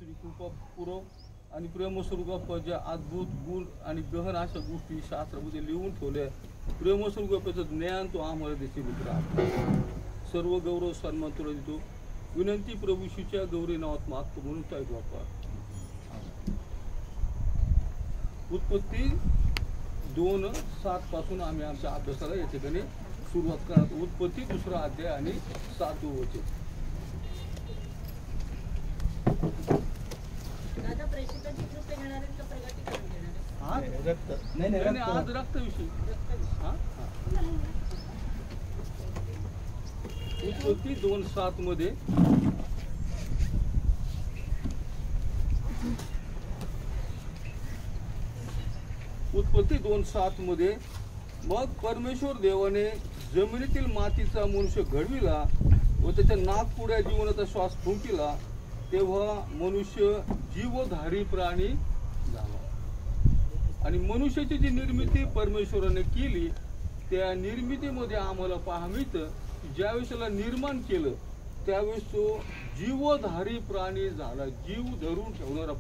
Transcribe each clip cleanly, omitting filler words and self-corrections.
तुझी कृपापूर्वक आणि प्रेमस्वरूपाच्या अद्भुत गुण आणि गहन अशा गोष्टी शास्त्रामध्ये लिहून ठेवल्या. प्रेमस्वरूपाचं ज्ञान तो आम्हाला देशील मित्र. सर्व गौरव सन्मान तुला देतो. विनंती प्रभूशीच्या गौरी नावात मागतो म्हणून काय बापा. उत्पत्ती 2:7 पासून आम्ही आमच्या अभ्यासाला या ठिकाणी सुरुवात करणार. उत्पत्ती 2रा अध्याय आणि 7वं वचन. आज रक्ताविषयी उत्पत्ती 2:7 मध्ये मग परमेश्वर देवाने जमिनीतील मातीचा मनुष्य घडविला व त्याच्या नाकपुड्या जीवनाचा श्वास फुंकिला, तेव्हा मनुष्य जीवधारी प्राणी झाला. आणि मनुष्याची जी निर्मिती परमेश्वराने केली त्या निर्मितीमध्ये आम्हाला पाहा मिळतं की ज्यावेळेस त्याला निर्माण केलं त्यावेळेस तो जीवधारी प्राणी झाला, जीव धरून ठेवणारा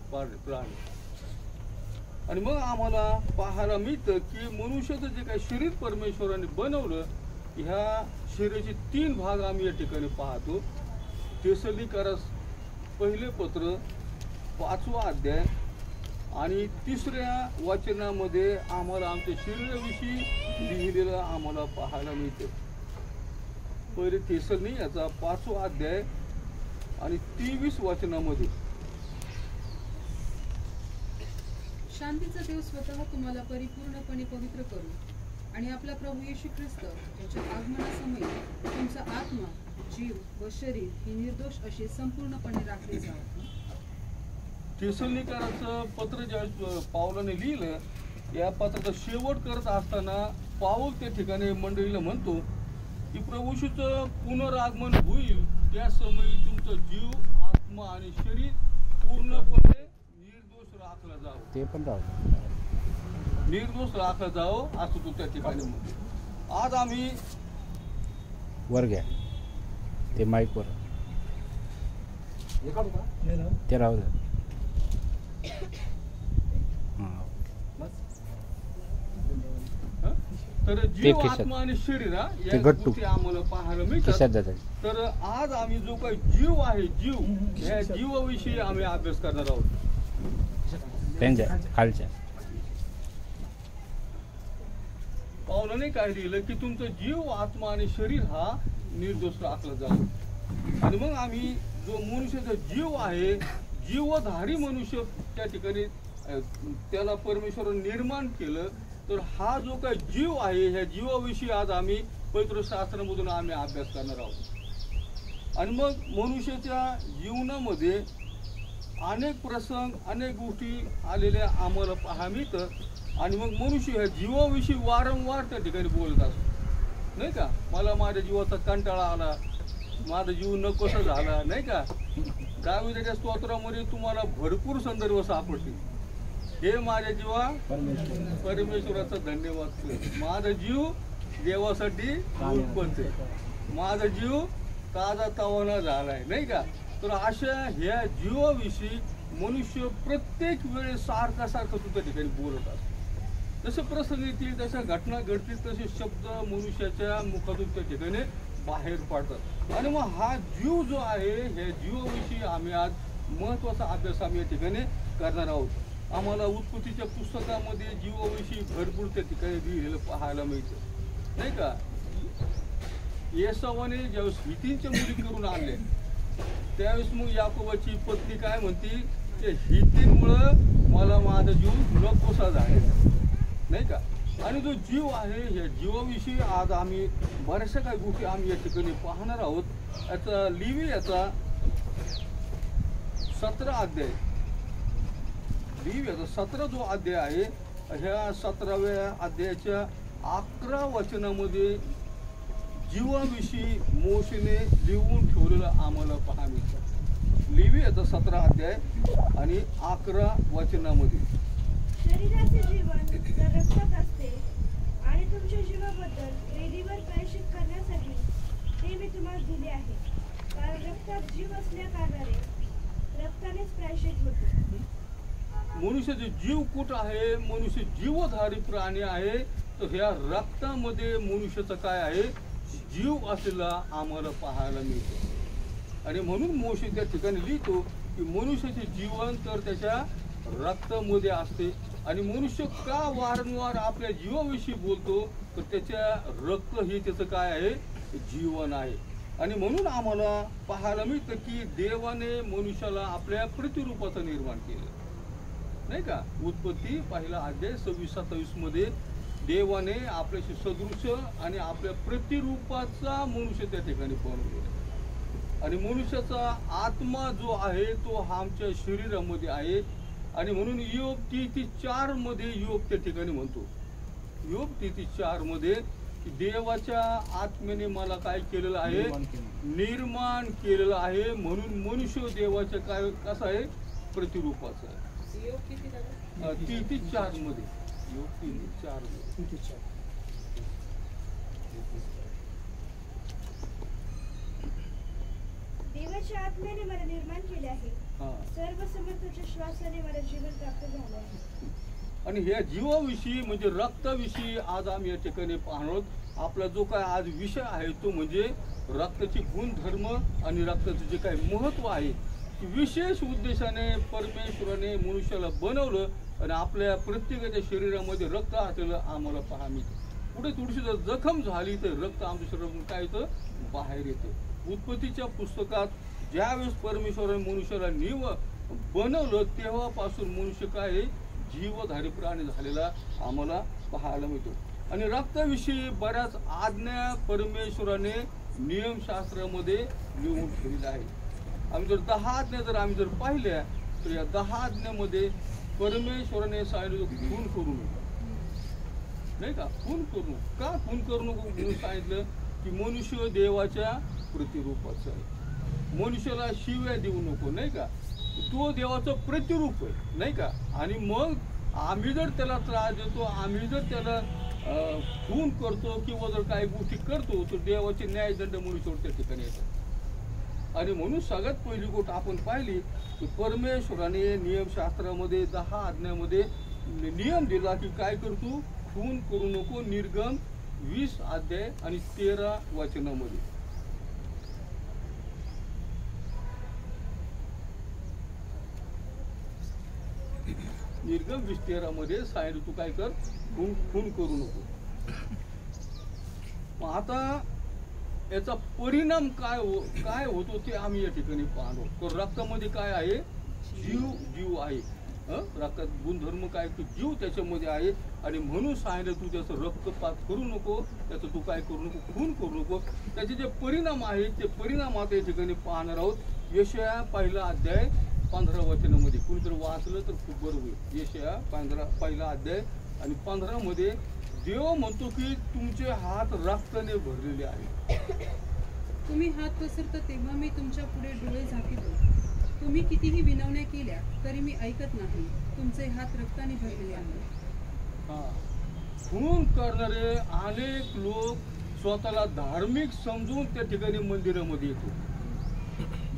प्राणी. आणि मग आम्हाला पाहायला मिळतं की मनुष्याचं जे काही शरीर परमेश्वराने बनवलं, ह्या शरीराचे 3 भाग आम्ही या ठिकाणी पाहतो. तेसलोनिकरास पहिले पत्र 5वा अध्याय आणि 3ऱ्या वचनामध्ये आम्हाला आमच्या शरीराविषयी लिहिलेलं आम्हाला पाहायला मिळतं. पहिले तेसलोनिकराचा 5वा अध्याय आणि 23 वचनामध्ये, शांतीचा देव स्वतः तुम्हाला परिपूर्णपणे पवित्र करू आणि आपला प्रभू येशू ख्रिस्त याच्या आगमनासमयी तुमचा आत्मा, जीव व शरीर ही निर्दोष असे संपूर्णपणे राखले जावं. तेसलोनिकराचं पत्र ज्या पावलाने लिहिलं, या पत्राचा शेवट करत असताना पाऊल त्या ठिकाणी मंडळीला म्हणतो की प्रभूचं पुनरागमन होईल त्या समयी तुमचा जीव, आत्मा आणि शरीर पूर्णपणे निर्दोष राखला जावं. ते पण राहू निर्दोष राखला जावं असं तो त्या ठिकाणी म्हणतो. आज आम्ही वर घ्या ते माईकवर ते राहू द्या. तर जीव, आत्मा आणि शरीर या गोष्टी आम्हाला पाहायला मिळतात. तर आज आम्ही जो काही जीव आहे, या जीवाविषयी आम्ही अभ्यास करणार आहोत. खालच्या पावलाने काय लिहिलं की तुमचं जीव, आत्मा आणि शरीर हा निर्दोष राखला जावं. आणि मग आम्ही जो मनुष्याचा जीव आहे, जीवधारी मनुष्य त्या ठिकाणी त्याला परमेश्वराने निर्माण केलं. तर हा जो काही जीव आहे, ह्या जीवाविषयी आज आम्ही पवित्र शास्त्रामधून आम्ही अभ्यास करणार आहोत. आणि मग मनुष्याच्या जीवनामध्ये अनेक प्रसंग, अनेक गोष्टी आलेल्या आम्हाला पाहायला मिळतं. आणि मग मनुष्य ह्या जीवाविषयी वारंवार त्या ठिकाणी बोलत असतो, नाही का. मला माझ्या जीवाचा कंटाळा आला, माझा जीव नकोसा झाला, नाही का. दाविदाच्या स्तोत्रामध्ये तुम्हाला भरपूर संदर्भ सापडतील. हे माझ्या जीवा परमेश्वराचा धन्यवाद कर, माझा जीव देवासाठी उत्पन्न आहे, माझा जीव ताजा तवाना झालाय, नाही का. तर अशा ह्या जीवाविषयी मनुष्य प्रत्येक वेळेस सारखा त्या ठिकाणी बोलत असतो. जसे प्रसंग येतील, तशा घटना घडतील, तसे शब्द मनुष्याच्या मुखातून त्या ठिकाणी बाहेर पडतात. आणि मग हा जीव जो आहे, ह्या जीवाविषयी आम्ही आज महत्वाचा अभ्यास आम्ही या ठिकाणी करणार आहोत. आम्हाला उत्पत्तीच्या पुस्तकामध्ये जीवाविषयी भरपूर त्या ठिकाणी लिहिलेलं पाहायला मिळतं, नाही का. येसावाने ज्यावेळेस हितींच्या मुली करून आणले त्यावेळेस मग याकोबाची पत्नी काय म्हणती की हितींमुळं मला माझा जीव नकोसा झालेला, नाही का. आणि जो जीव आहे, ह्या जीवाविषयी आज आम्ही बऱ्याचशा काही गोष्टी आम्ही या ठिकाणी पाहणार आहोत. याचा लेवीयाचा 17 अध्याय, लेवीयाचा 17 जो अध्याय आहे, ह्या 17व्या अध्यायाच्या 11 वचनामध्ये जीवाविषयी मोशेने लिहून ठेवलेलं आम्हाला पाहायला मिळतं. लेवीयाचा 17 अध्याय आणि 11 वचनामध्ये, शरीराचे जीवन जर रक्तात असते आणि तुमच्या जीवाबद्दल वेदीवर प्रायश्चित करण्यासाठी ते मी तुम्हाला दिले आहे. कारण रक्तात जीव असल्या कारणाने रक्तानेच प्रायश्चित माहित होते. मनुष्याचे जीव कुठं आहे? मनुष्य जीवधारी प्राणी आहे. तर ह्या रक्तामध्ये मनुष्याचं काय आहे? जीव असलेला आम्हाला पाहायला मिळतो. आणि म्हणून मोशे त्या ठिकाणी लिहितो की मनुष्याचे जीवन तर त्याच्या रक्तामध्ये असते. आणि मनुष्य का वारंवार आपल्या जीवाविषयी बोलतो? तर त्याच्या रक्त हे त्याचं काय आहे? जीवन आहे. आणि म्हणून आम्हाला पाहायला मिळतं की देवाने मनुष्याला आपल्या प्रतिरूपाचं निर्माण केलं, नाही का? उत्पत्ती पहिला अध्याय 26-27 मध्ये देवाने आपल्याशी सदृश आणि आपल्या प्रतिरूपाचा मनुष्य त्या ठिकाणी बनवलेला. आणि मनुष्याचा आत्मा जो आहे तो आमच्या शरीरामध्ये आहे. आणि म्हणून योग 33:4 मध्ये योग त्या ठिकाणी म्हणतो, योग 33:4 मध्ये की देवाच्या आत्म्याने मला काय केलेलं आहे? निर्माण केलेलं आहे. म्हणून मनुष्य देवाच्या काय कसा आहे? प्रतिरूपाचा आहे. 33:4 मध्ये, योग 33:4 मध्ये. देवाच्या आत्म्याने मला निर्माण केले आहे. हा. सर्व समर्थाच्या श्वासाने मला जीवन प्राप्त झाले आहे. आणि ह्या जीवाविषयी म्हणजे रक्ताविषयी आज आम्ही या ठिकाणी पाहणार. आपला जो काय आज विषय आहे तो म्हणजे रक्ताचे गुणधर्म आणि रक्ताचं जे काही महत्व आहे. विशेष उद्देशाने परमेश्वराने मनुष्याला बनवलं आणि आपल्या प्रत्येकाच्या शरीरामध्ये रक्त असलेलं आम्हाला पाहा मिळतं. पुढे थोडीशी जर जखम झाली तर रक्त आमच्या शरीरातून काय येतं? बाहेर येतं. उत्पत्तीच्या पुस्तकात ज्यावेळेस परमेश्वराने मनुष्याला बनवलं तेव्हापासून मनुष्य काय आहे? जीवधारी प्राणी झालेला आम्हाला पाहायला मिळतो. आणि रक्ताविषयी बऱ्याच आज्ञा परमेश्वराने नियमशास्त्रामध्ये लिहून ठेवलेल्या आहे. आम्ही जर 10 आज्ञा जर पाहिल्या तर या 10 आज्ञामध्ये परमेश्वराने सांगितलं खून करू नको, नाही का? खून करू का? खून करू नको म्हणून सांगितलं की मनुष्य देवाच्या प्रतिरूपाचा आहे. मनुष्याला शिव्या देऊ नको, नाही का? तो देवाचं प्रतिरूप आहे, नाही का? आणि मग आम्ही जर त्याला त्रास देतो, आम्ही जर त्याला खून करतो किंवा जर काही गोष्टी करतो तर देवाचे न्यायदंड मनुष्यावर त्या ठिकाणी येतात. आणि म्हणून सगळ्यात पहिली गोष्ट आपण पाहिली की परमेश्वराने नियमशास्त्रामध्ये 10 आज्ञामध्ये नियम दिला की काय करतो? खून करू नको. निर्गम 20 अध्याय आणि 13 वचनामध्ये. निर्गम 20:13 मध्ये सांगितलं तू काय कर? खून करू नको. मग आता याचा परिणाम काय होतो ते आम्ही या ठिकाणी पाहतो. तर रक्तामध्ये काय आहे? जीव आहे. रक्तात गुणधर्म काय? तो जीव त्याच्यामध्ये आहे. आणि म्हणून सांगितलं तू त्याचं रक्तपात करू नको, त्याचं तू काय करू नको? खून करू नको. त्याचे जे परिणाम आहेत ते परिणाम आता या ठिकाणी पाहणार आहोत. यशाया पहिला अध्याय 15 वचनामध्ये. कुणीतरी वाचलं तर खूप बरं होईल. यशाया पहिला अध्याय आणि 15 मध्ये देव म्हणतो की तुमचे हात रक्ताने भरलेले आहेत. तुम्ही हात पसरता तेव्हा मी तुमच्या पुढे डोळे झाकितो. तुम्ही कितीही विनवण्या केल्या तरी मी ऐकत नाही. तुमचे हात रक्ताने भरलेले आहेत. खून करणारे अनेक लोक स्वतःला धार्मिक समजून त्या ठिकाणी मंदिरामध्ये येतो.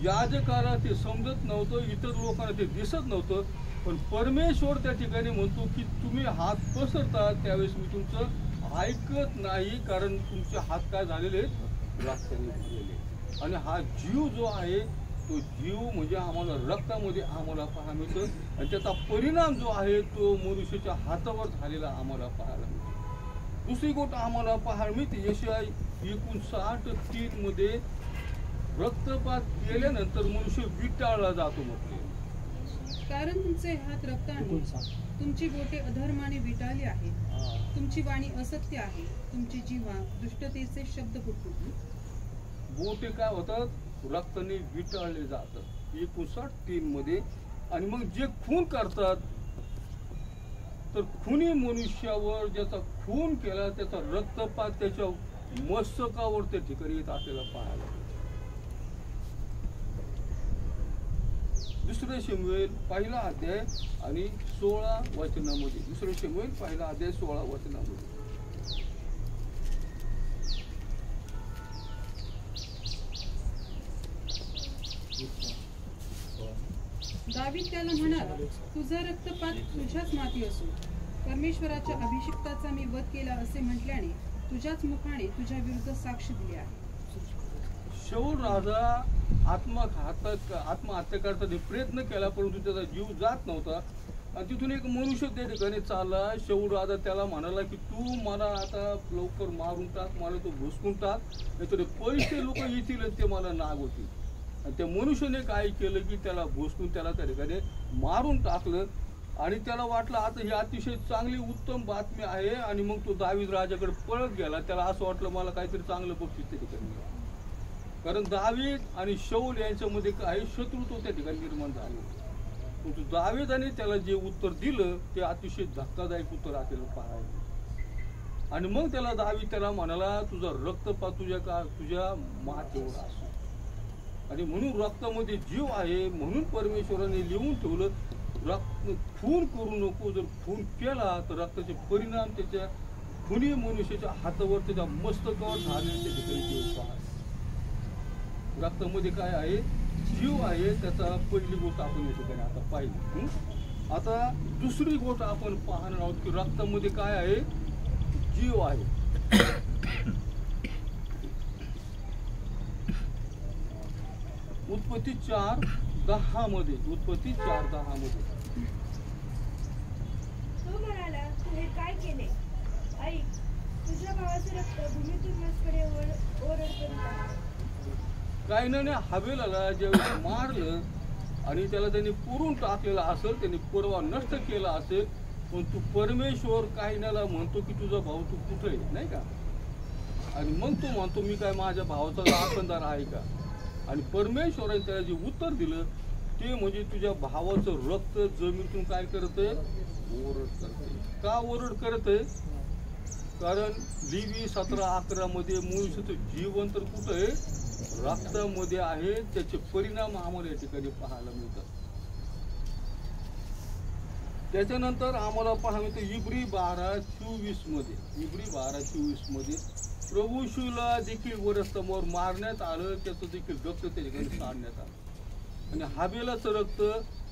याजकाला ते समजत नव्हतं, इतर लोकांना ते दिसत नव्हतं. पण परमेश्वर त्या ठिकाणी म्हणतो की तुम्ही हात पसरता त्यावेळेस मी तुमचं ऐकत नाही, कारण तुमचे हात काय झालेले? रक्ताने भरलेले. आणि हा जीव जो आहे तो जीव म्हणजे आम्हाला रक्तामध्ये आम्हाला पाहायला मिळतो. आणि त्याचा परिणाम जो आहे तो मनुष्याच्या हातावर झालेला आम्हाला पाहायला मिळतो. दुसरी गोष्ट आम्हाला पाहायला मिळते यशाया 59:3 मध्ये रक्तपात केल्यानंतर मनुष्य विटाळला जातो म्हटले. कारण तुमचे हात रक्ताने, तुमची बोटे अधर्माने विटाळली आहेत. तुमची वाणी असत्य आहे. तुमची जीवा दुष्टतेचे शब्द फुटतात. बोटे काय होतात? रक्ताने विटाळले जातात 59:3 मध्ये. आणि मग जे खून करतात तर खुनी मनुष्यावर ज्याचा खून केला त्याचा रक्तपात त्याच्या मस्तकावर त्या ठिकाणी येत असलेला पाहायला. दुसरे शमूएल पहिला अध्याय आणि 16 वचनामध्ये. दुसरे शमूएल पहिला अध्याय 16 वचनामध्ये. दावीद त्याला म्हणाला, तुझा रक्तपात तुझ्याच माती असो. परमेश्वराच्या अभिषिक्ताचा मी वध केला असे म्हटल्याने तुझ्याच मुखाने तुझ्या विरुद्ध साक्ष दिली आहे. शौल राजा आत्महत्या करताना प्रयत्न केला, परंतु त्याचा जीव जात नव्हता. आणि तिथून एक मनुष्य त्या ठिकाणी चालला. शौल राजा त्याला म्हणाला की तू मला आता लवकर मारून टाक, मला तो भुसकून टाक, नाहीतर पैसे लोक येतील ते मला नाग होतील. आणि त्या मनुष्याने काय केलं की त्याला भुसकून त्याला त्या ठिकाणी मारून टाकलं. आणि त्याला वाटलं आता ही अतिशय चांगली उत्तम बातमी आहे. आणि मग तो दावीद राजाकडे पळत गेला. त्याला असं वाटलं मला काहीतरी चांगलं बक्षीस त्या ठिकाणी मिळालं. कारण दावीद आणि शौल यांच्यामध्ये काही शत्रुत्व त्या ठिकाणी निर्माण झालं. परंतु दावीदाने त्याला जे उत्तर दिलं ते अतिशय धक्कादायक उत्तर आपल्याला पाहायला. आणि मग त्याला दावीद त्याला म्हणाला, तुझा रक्तपात तुझ्या माथेवर असो. आणि म्हणून रक्तामध्ये जीव आहे, म्हणून परमेश्वराने लिहून ठेवलं खून करू नको. जर खून केला तर रक्ताचे परिणाम त्याच्या खुनी मनुष्याच्या हातावर त्याच्या मस्तकावर झालेले त्या ठिकाणी जीव पाहा. रक्तामध्ये काय आहे? जीव आहे. त्याचा पहिली गोष्ट आपण या ठिकाणी आता पाहिली. आता दुसरी गोष्ट आपण पाहणार आहोत की रक्तामध्ये काय आहे? जीव आहे. उत्पत्ती 4:10 मध्ये तो म्हणाला, तू हे काय केले? ऐक, तुझ्या भावाचे रक्त भूमीतून माझ्याकडे ओरड करीत आहे. कायनाने हवेलाला ज्यावेळेस मारलं आणि त्याला त्यांनी पुरून टाकलेला असेल, त्यांनी पुरवा नष्ट केला असेल, पण तू परमेश्वर कायनाला म्हणतो की तुझा भाऊ तू कुठे आहे, नाही का? आणि मग तो म्हणतो मी काय माझ्या भावाचा दाखवणार आहे का? आणि परमेश्वराने त्याला जे उत्तर दिलं ते म्हणजे तुझ्या भावाचं रक्त जमिनीतून काय करतंय? ओरड करतंय. का ओरड करतंय? कारण लिवी 17:11 मध्ये मनुष्याचं जीवन तर कुठं आहे? रक्तामध्ये आहे. त्याचे परिणाम आम्हाला या ठिकाणी पाहायला मिळतात. त्याच्यानंतर आम्हाला पाहायला मिळतं इब्री 12:24 मध्ये प्रभू येशूला देखील वरस्तंभावर मारण्यात आलं, त्याचं देखील रक्त त्या ठिकाणी सांडण्यात आलं. आणि हाबेलाचं रक्त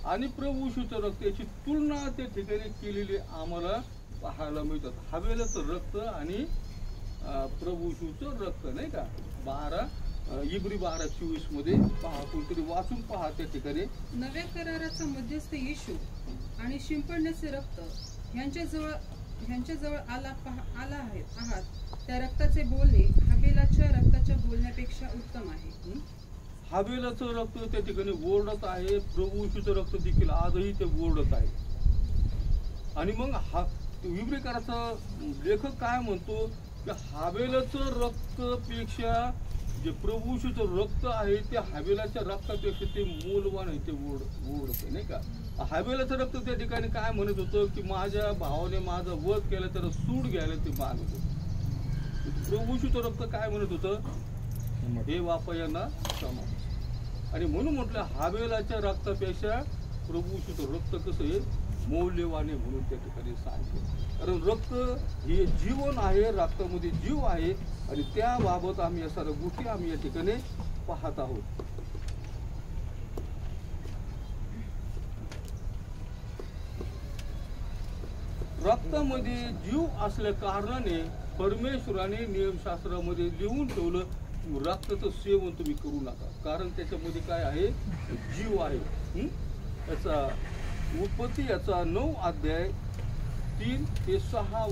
आणि प्रभू येशूचं रक्त याची तुलना त्या ठिकाणी केलेली आम्हाला पाहायला मिळतात. हाबेलाचं रक्त आणि प्रभू येशूचं रक्त, नाही का? इब्री 12:24 मध्ये पहा, कोणतरी वाचून पहा त्या ठिकाणी. नव्या कराराचा मध्यस्थ येशू आणि शिंपडण्याचे रक्त ह्यांच्याजवळ आला आहात. त्या रक्ताचे बोलणे हाबेलाच्या रक्ताच्या बोलण्यापेक्षा उत्तम आहे. हाबेलाचं रक्त त्या ठिकाणी ओरडत आहे. प्रभू येशूचं रक्त देखील आजही ते ओरडत आहे. आणि मग इब्रीकराचा लेखक काय म्हणतो की हाबेलाचं रक्तपेक्षा जे प्रभू येशूचं रक्त आहे ते हाबेलाच्या रक्तापेक्षा ते मूलवान आहे, ते ओढत, नाही का? हाबेलाचं रक्त त्या ठिकाणी काय म्हणत होतं की माझ्या भावाने माझा वध केला तर सूड घ्यायला ते मागत होतं. प्रभू येशूचं रक्त काय म्हणत होतं? हे बापा यांना क्षमा. आणि म्हणून म्हटलं हाबेलाच्या रक्तापेक्षा प्रभू येशूचं रक्त कसं आहे? मौल्यवान आहे म्हणून त्या ठिकाणी सांगितलं. कारण रक्त हे जीवन आहे, रक्तामध्ये जीव आहे. आणि त्याबाबत आम्ही या सर्व गोष्टी आम्ही या ठिकाणी पाहत आहोत. रक्तामध्ये जीव असल्या कारणाने परमेश्वराने नियमशास्त्रामध्ये लिहून ठेवलं रक्ताचं सेवन तुम्ही करू नका, कारण त्याच्यामध्ये काय आहे? जीव आहे. याचा उत्पत्ती याचा 9:3-6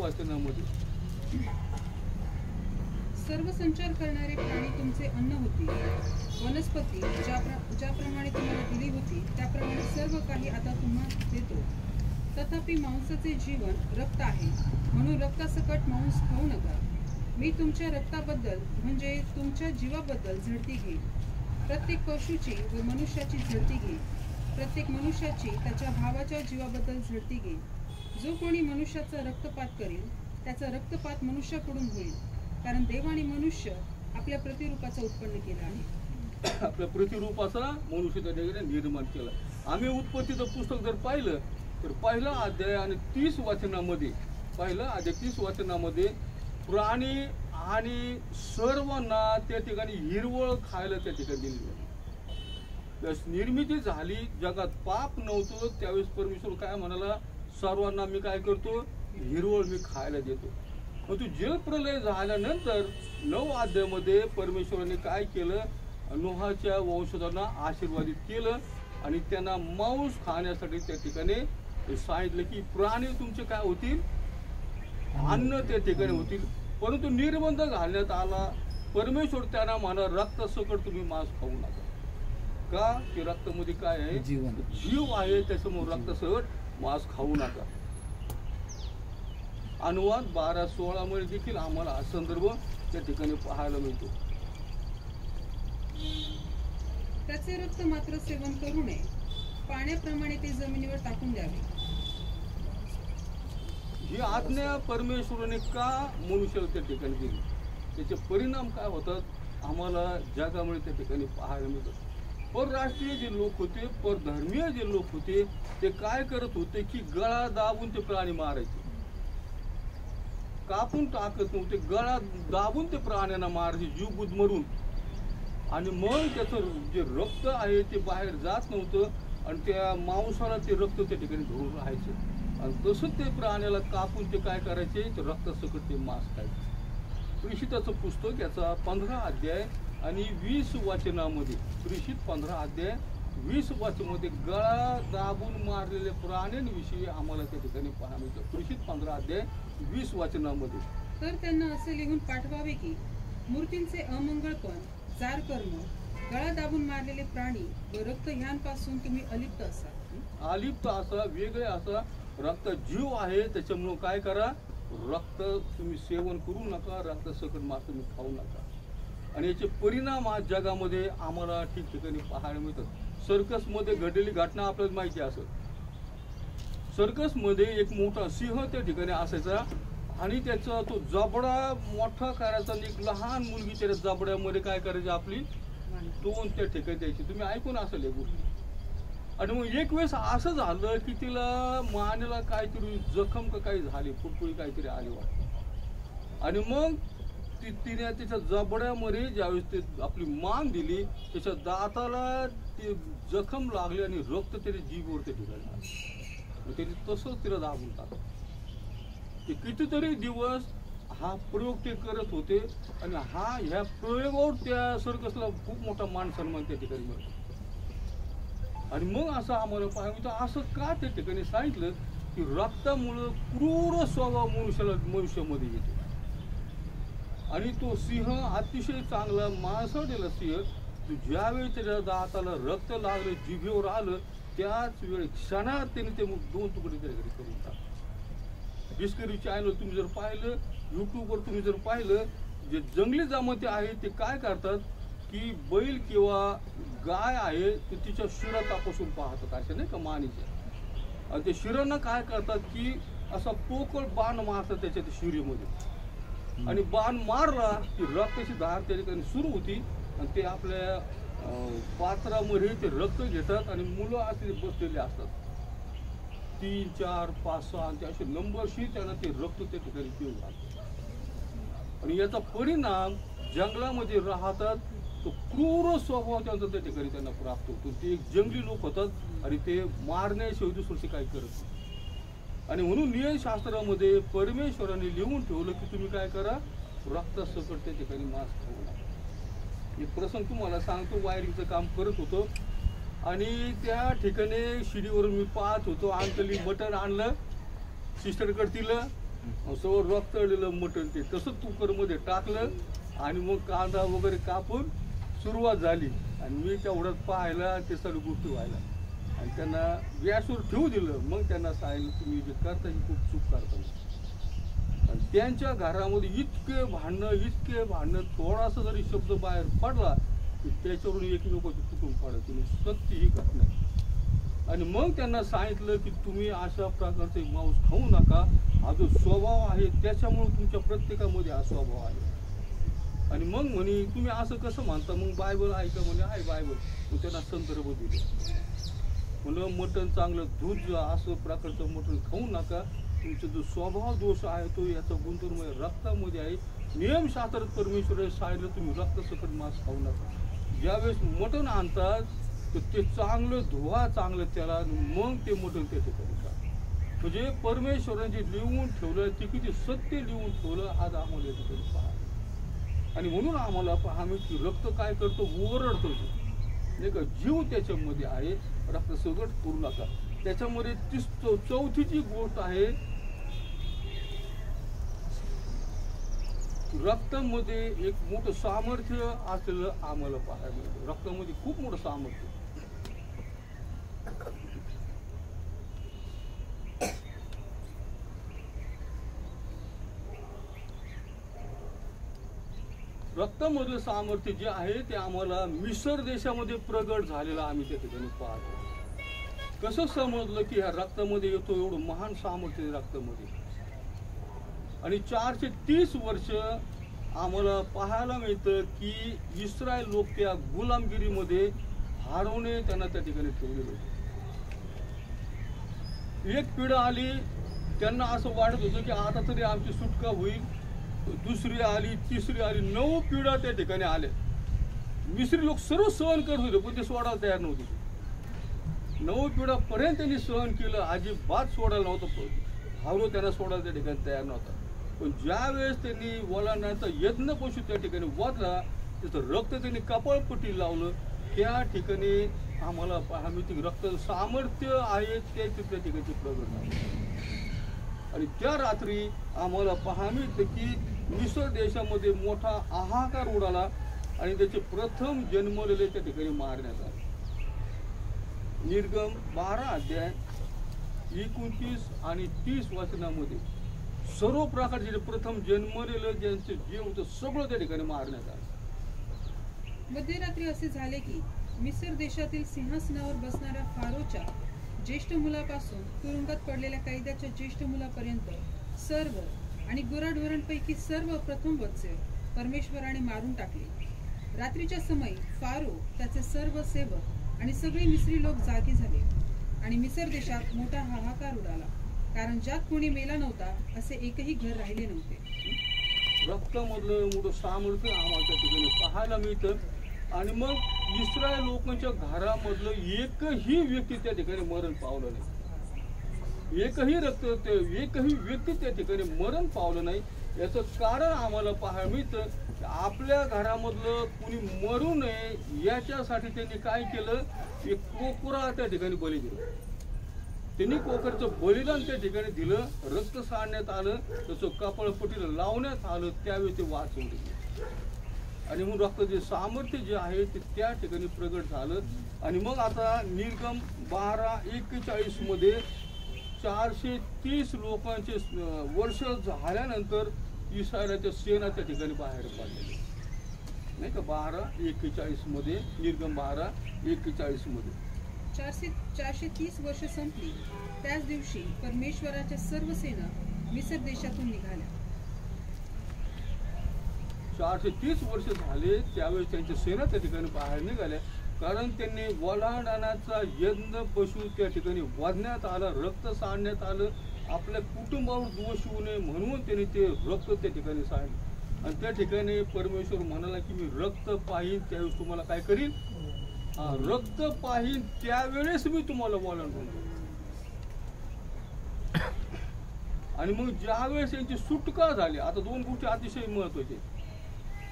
सर्व संचार करणारे प्राणी तुमचे अन्न होते. वनस्पती ज्याप्रमाणे तुम्हाला दिली होती त्याप्रमाणे सर्व काही आता तुम्हाला देतो. तथापि मांसाचे जीवन रक्त आहे, म्हणून रक्तासकट मांस खाऊ नका. मी तुमच्या रक्ताबद्दल म्हणजे तुमच्या जीवाबद्दल झडती घेईन. प्रत्येक पशुची व मनुष्याची झडती घेईन. प्रत्येक मनुष्याची त्याच्या भावाच्या जीवाबद्दल झडती घेईन. जो कोणी मनुष्याचा रक्तपात करेल त्याचा रक्तपात मनुष्याकडून होईल, कारण देव आणि मनुष्य आपल्या प्रतिरूपाचा उत्पन्न केला आहे. आपल्या प्रतिरूपाचा मनुष्य त्या ठिकाणी निर्माण केला. आम्ही उत्पत्तीचं पुस्तक जर पाहिलं तर पहिला अध्याय आणि 30 वचनामध्ये प्राणी आणि सर्वांना त्या ठिकाणी हिरवळ खायला त्या ठिकाणी दिली. त्यावेळेस निर्मिती झाली, जगात पाप नव्हतं, त्यावेळेस परमेश्वर काय म्हणाला, सर्वांना मी काय करतो, हिरवळ मी खायला देतो. मग तू जलप्रलय झाल्यानंतर 9 अध्यायामध्ये परमेश्वराने काय केलं, नोहाच्या वंशजांना आशीर्वादित केलं आणि त्यांना मांस खाण्यासाठी त्या ठिकाणी सांगितलं की प्राणी तुमचे काय होतील, अन्न त्या ठिकाणी होतील. परंतु निर्बंध घालण्यात आला. परमेश्वर त्यांना म्हणा, रक्तासकट तुम्ही मांस खाऊ नका. का की रक्तामध्ये काय आहे, जीव आहे, त्याच्यामुळे रक्तासकट मांस खाऊ नका. अनुवाद 12:16 मध्ये देखील आम्हाला हा संदर्भ त्या ठिकाणी पाहायला मिळतो. त्याचे रक्त मात्र सेवन करू नये, पाण्याप्रमाणे ते जमिनीवर टाकून द्यावे. ही आज्ञा परमेश्वराने का मनुष्याला त्या ठिकाणी दिली, त्याचे परिणाम काय होतात आम्हाला जगामुळे त्या ठिकाणी पाहायला मिळतात. परराष्ट्रीय जे लोक होते, परधर्मीय जे लोक होते, ते काय करत होते की गळा दाबून ते प्राणी मारायचे, कापून टाकत नव्हते, गळा दाबून ते प्राण्यांना मारायचे जीव गुदमरून. आणि मग त्याचं जे रक्त आहे ते बाहेर जात नव्हतं आणि त्या मांसाला ते रक्त त्या ठिकाणी धरून राहायचं. आणि तसंच ते प्राण्याला कापून ते काय करायचे, ते रक्तासकट ते मांस खायचे. प्रेषिताचं पुस्तक याचा 15 अध्याय आणि 20 वचनामध्ये, प्रेषित 15 अध्याय 20 वचनामध्ये गळा दाबून मारलेल्या प्राण्यांविषयी आम्हाला त्या ठिकाणी पाहायला मिळतं. प्रेषित 15 अध्याय 20 वचनामध्ये. तर त्यांना असे लिहून पाठवावे की मूर्तींचे अमंगळपण, जार कर्म, गळा दाबून मारलेले प्राणी व रक्त ह्यांपासून तुम्ही अलिप्त असाल. अलिप्त असा, वेगळे असा. रक्त जीव आहे, त्याच्यामुळं काय करा, रक्त तुम्ही सेवन करू नका, रक्तासकट मांस तुम्ही खाऊ नका. आणि याचे परिणाम आज जगामध्ये आम्हाला ठिकठिकाणी पाहायला मिळतात. सर्कसमध्ये घडलेली घटना आपल्याला माहिती असेल. सर्कसमध्ये एक मोठा सिंह त्या ठिकाणी असायचा आणि त्याचा तो जबडा मोठा करायचा आणि एक लहान मुलगी त्या जबड्यामध्ये काय करायची, आपली तोंड त्या ठिकाणी द्यायची. तुम्ही ऐकून असेल या गोष्टी. आणि मग एक वेळेस असं झालं की तिला मानेला काहीतरी जखम का काही झाली, फुटकुळी काहीतरी आली वाटत. आणि मग तिने त्याच्या जबड्यामध्ये ज्यावेळेस ते आपली मान दिली, त्याच्या दाताला ते जखम लागली आणि रक्त त्याच्या जीभवर त्या ठिकाणी आलं. त्याने तसंच तिला दाबून टाकलं. ते कितीतरी दिवस हा प्रयोग ते करत होते आणि ह्या प्रयोगावर त्या सर्कसला खूप मोठा मान सन्मान त्या ठिकाणी मिळतो. आणि मग असं आम्हाला पाहायला, असं का त्या ठिकाणी सांगितलं की रक्तामुळं क्रूर स्वभाव मनुष्यामध्ये येतो. आणि तो सिंह अतिशय चांगला माणसाडेला सिंह, ज्यावेळी त्याच्या दाताला रक्त लागलं, जिभेवर आलं, त्याच वेळी क्षणात त्याने ते 2 तुकडे त्या घरी करून टाकले. डिस्कवरी चॅनल तुम्ही जर पाहिलं, यूट्यूबवर तुम्ही जर पाहिलं, जे जंगली जमाती आहे ते काय करतात की बैल किंवा गाय आहे ते तिच्या शिरा तपासून पाहतात, अशा नाही का मानीच्या. आणि ते शिरांना काय करतात की असा पोकळ बाण मारतात त्याच्या शिरीमध्ये. आणि बाण मारला की रक्ताची धार त्या ठिकाणी सुरू होती आणि ते आपल्या पात्रामध्ये ते रक्त घेतात आणि मुलं असे बसलेले असतात 3, 4, 5, 6 आणि असे नंबरशी त्यांना ते रक्त त्या ठिकाणी पिऊन राहतात. आणि याचा परिणाम जंगलामध्ये राहतात, तो क्रूर स्वभाव त्यांचा त्या ठिकाणी त्यांना प्राप्त होतो. ते एक जंगली लोक होतात आणि ते मारण्याशिवाय दुसरं काही करत नाही. आणि म्हणून न्यायशास्त्रामध्ये परमेश्वराने लिहून ठेवलं की तुम्ही काय करा, रक्तासकट त्या ठिकाणी मांस खाऊ नका. एक प्रसंग तुम्हाला सांगतो. वायरिंगचं काम करत होतो आणि त्या ठिकाणी शिडीवरून मी पाहत होतो, अंकली मटण आणलं, सिस्टरकडे दिलं, सगळं रक्तळलेलं मटण ते तसंच कुकरमध्ये टाकलं आणि मग कांदा वगैरे कापून सुरुवात झाली. आणि मी तेवढ्यात पाहायला ते सर्व गोष्टी व्हायला आणि त्यांना गॅसवर ठेवू दिलं. मग त्यांना सांगितलं तुम्ही जे करता ही खूप चूक करता. आणि त्यांच्या घरामध्ये इतके भांडणं, थोडासा जरी शब्द बाहेर पडला की त्याच्यावरून एकमेकाची तुटून पडत. सत्य ही घटना. आणि मग त्यांना सांगितलं की तुम्ही अशा प्रकारचे मांस खाऊ नका, हा जो स्वभाव आहे त्याच्यामुळे तुमच्या प्रत्येकामध्ये हा स्वभाव आहे. आणि मग म्हणे तुम्ही असं कसं म्हणता, मग बायबल ऐका म्हणे, आहे बायबल. मग त्यांना संदर्भ दिले. म्हणलं मटण चांगलं दूध असं प्रकारचं मटण खाऊ नका, तुमचा जो स्वभाव दोष आहे तो याचा गुणधर्म रक्तामध्ये आहे. नियमशास्त्रात परमेश्वराने सांगितलं तुम्ही रक्तासकट मांस खाऊ नका. ज्यावेळेस मटण आणतात तर ते चांगलं धुवा, चांगलं त्याला, मग ते मटण त्या ठिकाणी टाका. म्हणजे परमेश्वराने जे लिहून ठेवलं ते किती सत्य लिहून ठेवलं आज आम्हाला या ठिकाणी पहा. आणि म्हणून आम्हाला आम्ही की रक्त काय करतो, ओरडतो नाही का, जीव त्याच्यामध्ये आहे, रक्त सगळं करू नका. त्याच्यामध्ये चौथीची गोष्ट आहे, रक्तामध्ये एक मोठं सामर्थ्य असलेलं आम्हाला पाहायला मिळतं. रक्तामध्ये खूप मोठं सामर्थ्य. रक्तामधलं सामर्थ्य जे आहे ते आम्हाला मिसर देशामध्ये प्रगट झालेलं आम्ही त्या ठिकाणी पाहतो. कसं समजलं की ह्या रक्तामध्ये येतो एवढं महान सामर्थ्य रक्तामध्ये. आणि 430 वर्ष आम्हाला पाहायला मिळतं की इस्रायल लोक त्या गुलामगिरीमध्ये हारवणे त्यांना त्या ठिकाणी ठेवलेलं होतं. एक पिढा आली, त्यांना असं वाटत होतं की आता तरी आमची सुटका होईल. दुसरी आली, तिसरी आली, 9 पिढ्या त्या ठिकाणी आल्या. मिस्री लोक सर्व सहन करत होते पण ते सोडायला तयार नव्हते. 9 पिढ्यापर्यंत त्यांनी सहन केलं, अजिबात सोडायला नव्हतं. हारो त्यांना सोडायला त्या ठिकाणी तयार नव्हता. पण ज्या वेळेस त्यांनी वलांडण्याचा यत्न पशु त्या ठिकाणी वाचला, त्याचं रक्त त्यांनी कपाळपट्टी लावलं, त्या ठिकाणी आम्हाला पाहा मिळते रक्ताचं सामर्थ्य आहे ते त्या ठिकाणी प्रगट झालं. आणि त्या रात्री आम्हाला पाहा मिळतं की मिसर देशामध्ये मोठा हाहाकार उडाला आणि त्याचे प्रथम जन्मलेले त्या ठिकाणी मारण्यात आले. निर्गम 12 अध्याय 29 आणि 30 वचनामध्ये सर्व प्रकारचे जे प्रथम जन्मलेलं ज्यांचे जीव होतं सगळं त्या ठिकाणी मारण्यात आलं. मध्यरात्री असे झाले की मिसर देशातील सिंहासनावर बसणाऱ्या फारोच्या ज्येष्ठ मुलापासून तुरुंगात पडलेल्या कैद्याच्या ज्येष्ठ मुलापर्यंत सर्व आणि गुराढोरांपैकी सर्व प्रथम वत्से परमेश्वराने मारून टाकले. रात्रीच्या समयी फारो, त्याचे सर्व सेवक आणि सगळे मिस्री लोक जागी झाले आणि मिसर देशात मोठा हाहाकार उडाला, कारण ज्यात कोणी मेला नव्हता असे एकही घर राहिले नव्हते. रक्तामधलं मोठं सामर्थ्य आम्हाला त्या ठिकाणी पाहायला मिळतं. आणि मग इस्रायल लोकांच्या घरामधलं एकही व्यक्ती त्या ठिकाणी मरण पावलं नाही. एकही व्यक्ती त्या ठिकाणी मरण पावलं नाही. याचं कारण आम्हाला पाहायला मिळतं, आपल्या घरामधलं कुणी मरू नये याच्यासाठी त्यांनी काय केलं, एक कोकरा त्या ठिकाणी बळी दिला. त्यांनी कोकरचं बलिदान त्या ठिकाणी दिलं, रक्त सांडण्यात आलं, त्याचं कपाळपट्टीला लावण्यात आलं, त्यावेळी ते वाचवले. आणि मग रक्ताचे सामर्थ्य जे आहे ते त्या ठिकाणी प्रगट झालं. आणि मग आता निर्गम 12:41 मध्ये 430 लोकांचे वर्ष झाल्यानंतर इस्रायलाच्या सेना त्या ठिकाणी बाहेर पडलेली नाही का. 12:41 मध्ये, निर्गम 12:41 मध्ये 430 वर्ष संपली. त्याच दिवशी परमेश्वराच्या सर्व सेना मिसर देशातून निघाल्या. 430 वर्ष झाले त्यावेळेस त्यांच्या सेना त्या ठिकाणी बाहेर निघाल्या, कारण त्यांनी वलांडण्याचा यज्ञ पशु त्या ठिकाणी वाजण्यात आला, रक्त सांडण्यात आलं. आपल्या कुटुंबावर दोष येऊ नये म्हणून त्यांनी ते रक्त त्या ठिकाणी सांडलं. आणि त्या ठिकाणी परमेश्वर म्हणाला की मी रक्त पाहीन त्यावेळेस तुम्हाला काय करीन, रक्त पाहीन त्यावेळेस मी तुम्हाला वलांडून. आणि मग ज्यावेळेस त्यांची सुटका झाली, आता 2 गोष्टी अतिशय महत्वाच्या.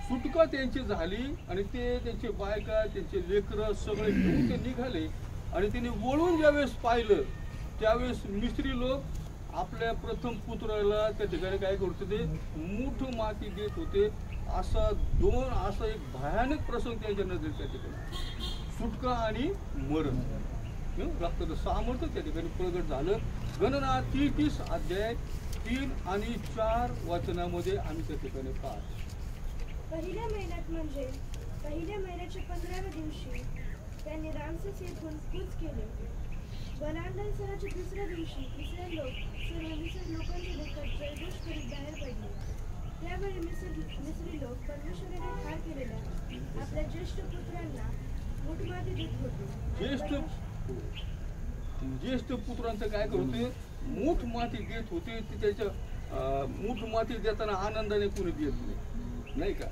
सुटका त्यांची झाली आणि ते त्यांचे बायका, त्यांचे लेकरं सगळे घेऊन ते निघाले. आणि त्यांनी वळून ज्यावेळेस पाहिलं त्यावेळेस मिस्री लोक आपल्या प्रथम पुत्राला त्या ठिकाणी काय करत होते, मूठ माती देत होते. असा एक भयानक प्रसंग त्यांच्या नजरेत त्या ठिकाणी. सुटका आणि मरण, रक्ताचं सामर्थ्य त्या ठिकाणी प्रगट झालं. गणना 30 अध्याय 3 आणि 4 वचनामध्ये आम्ही त्या ठिकाणी पाहतो. पहिल्या महिन्यात म्हणजे पहिल्या महिन्याच्या 15व्या दिवशी त्यांनी रामसेस येथून कूच केले. वलांडण सणाच्या 3ऱ्या दिवशी इस्रायल लोक सर्व मिसर लोकांच्या देखत जयघोष करीत बाहेर पडले. त्यावेळी मिसरी लोक परमेश्वराने ठार केलेल्या आपल्या ज्येष्ठ पुत्रांना मूठमाती देत होते. ज्येष्ठ पुत्रांचं काय करत होते, मूठ माती देत होते. ते त्याच्या मूठ माती देताना आनंदाने कोणी देत नाही का.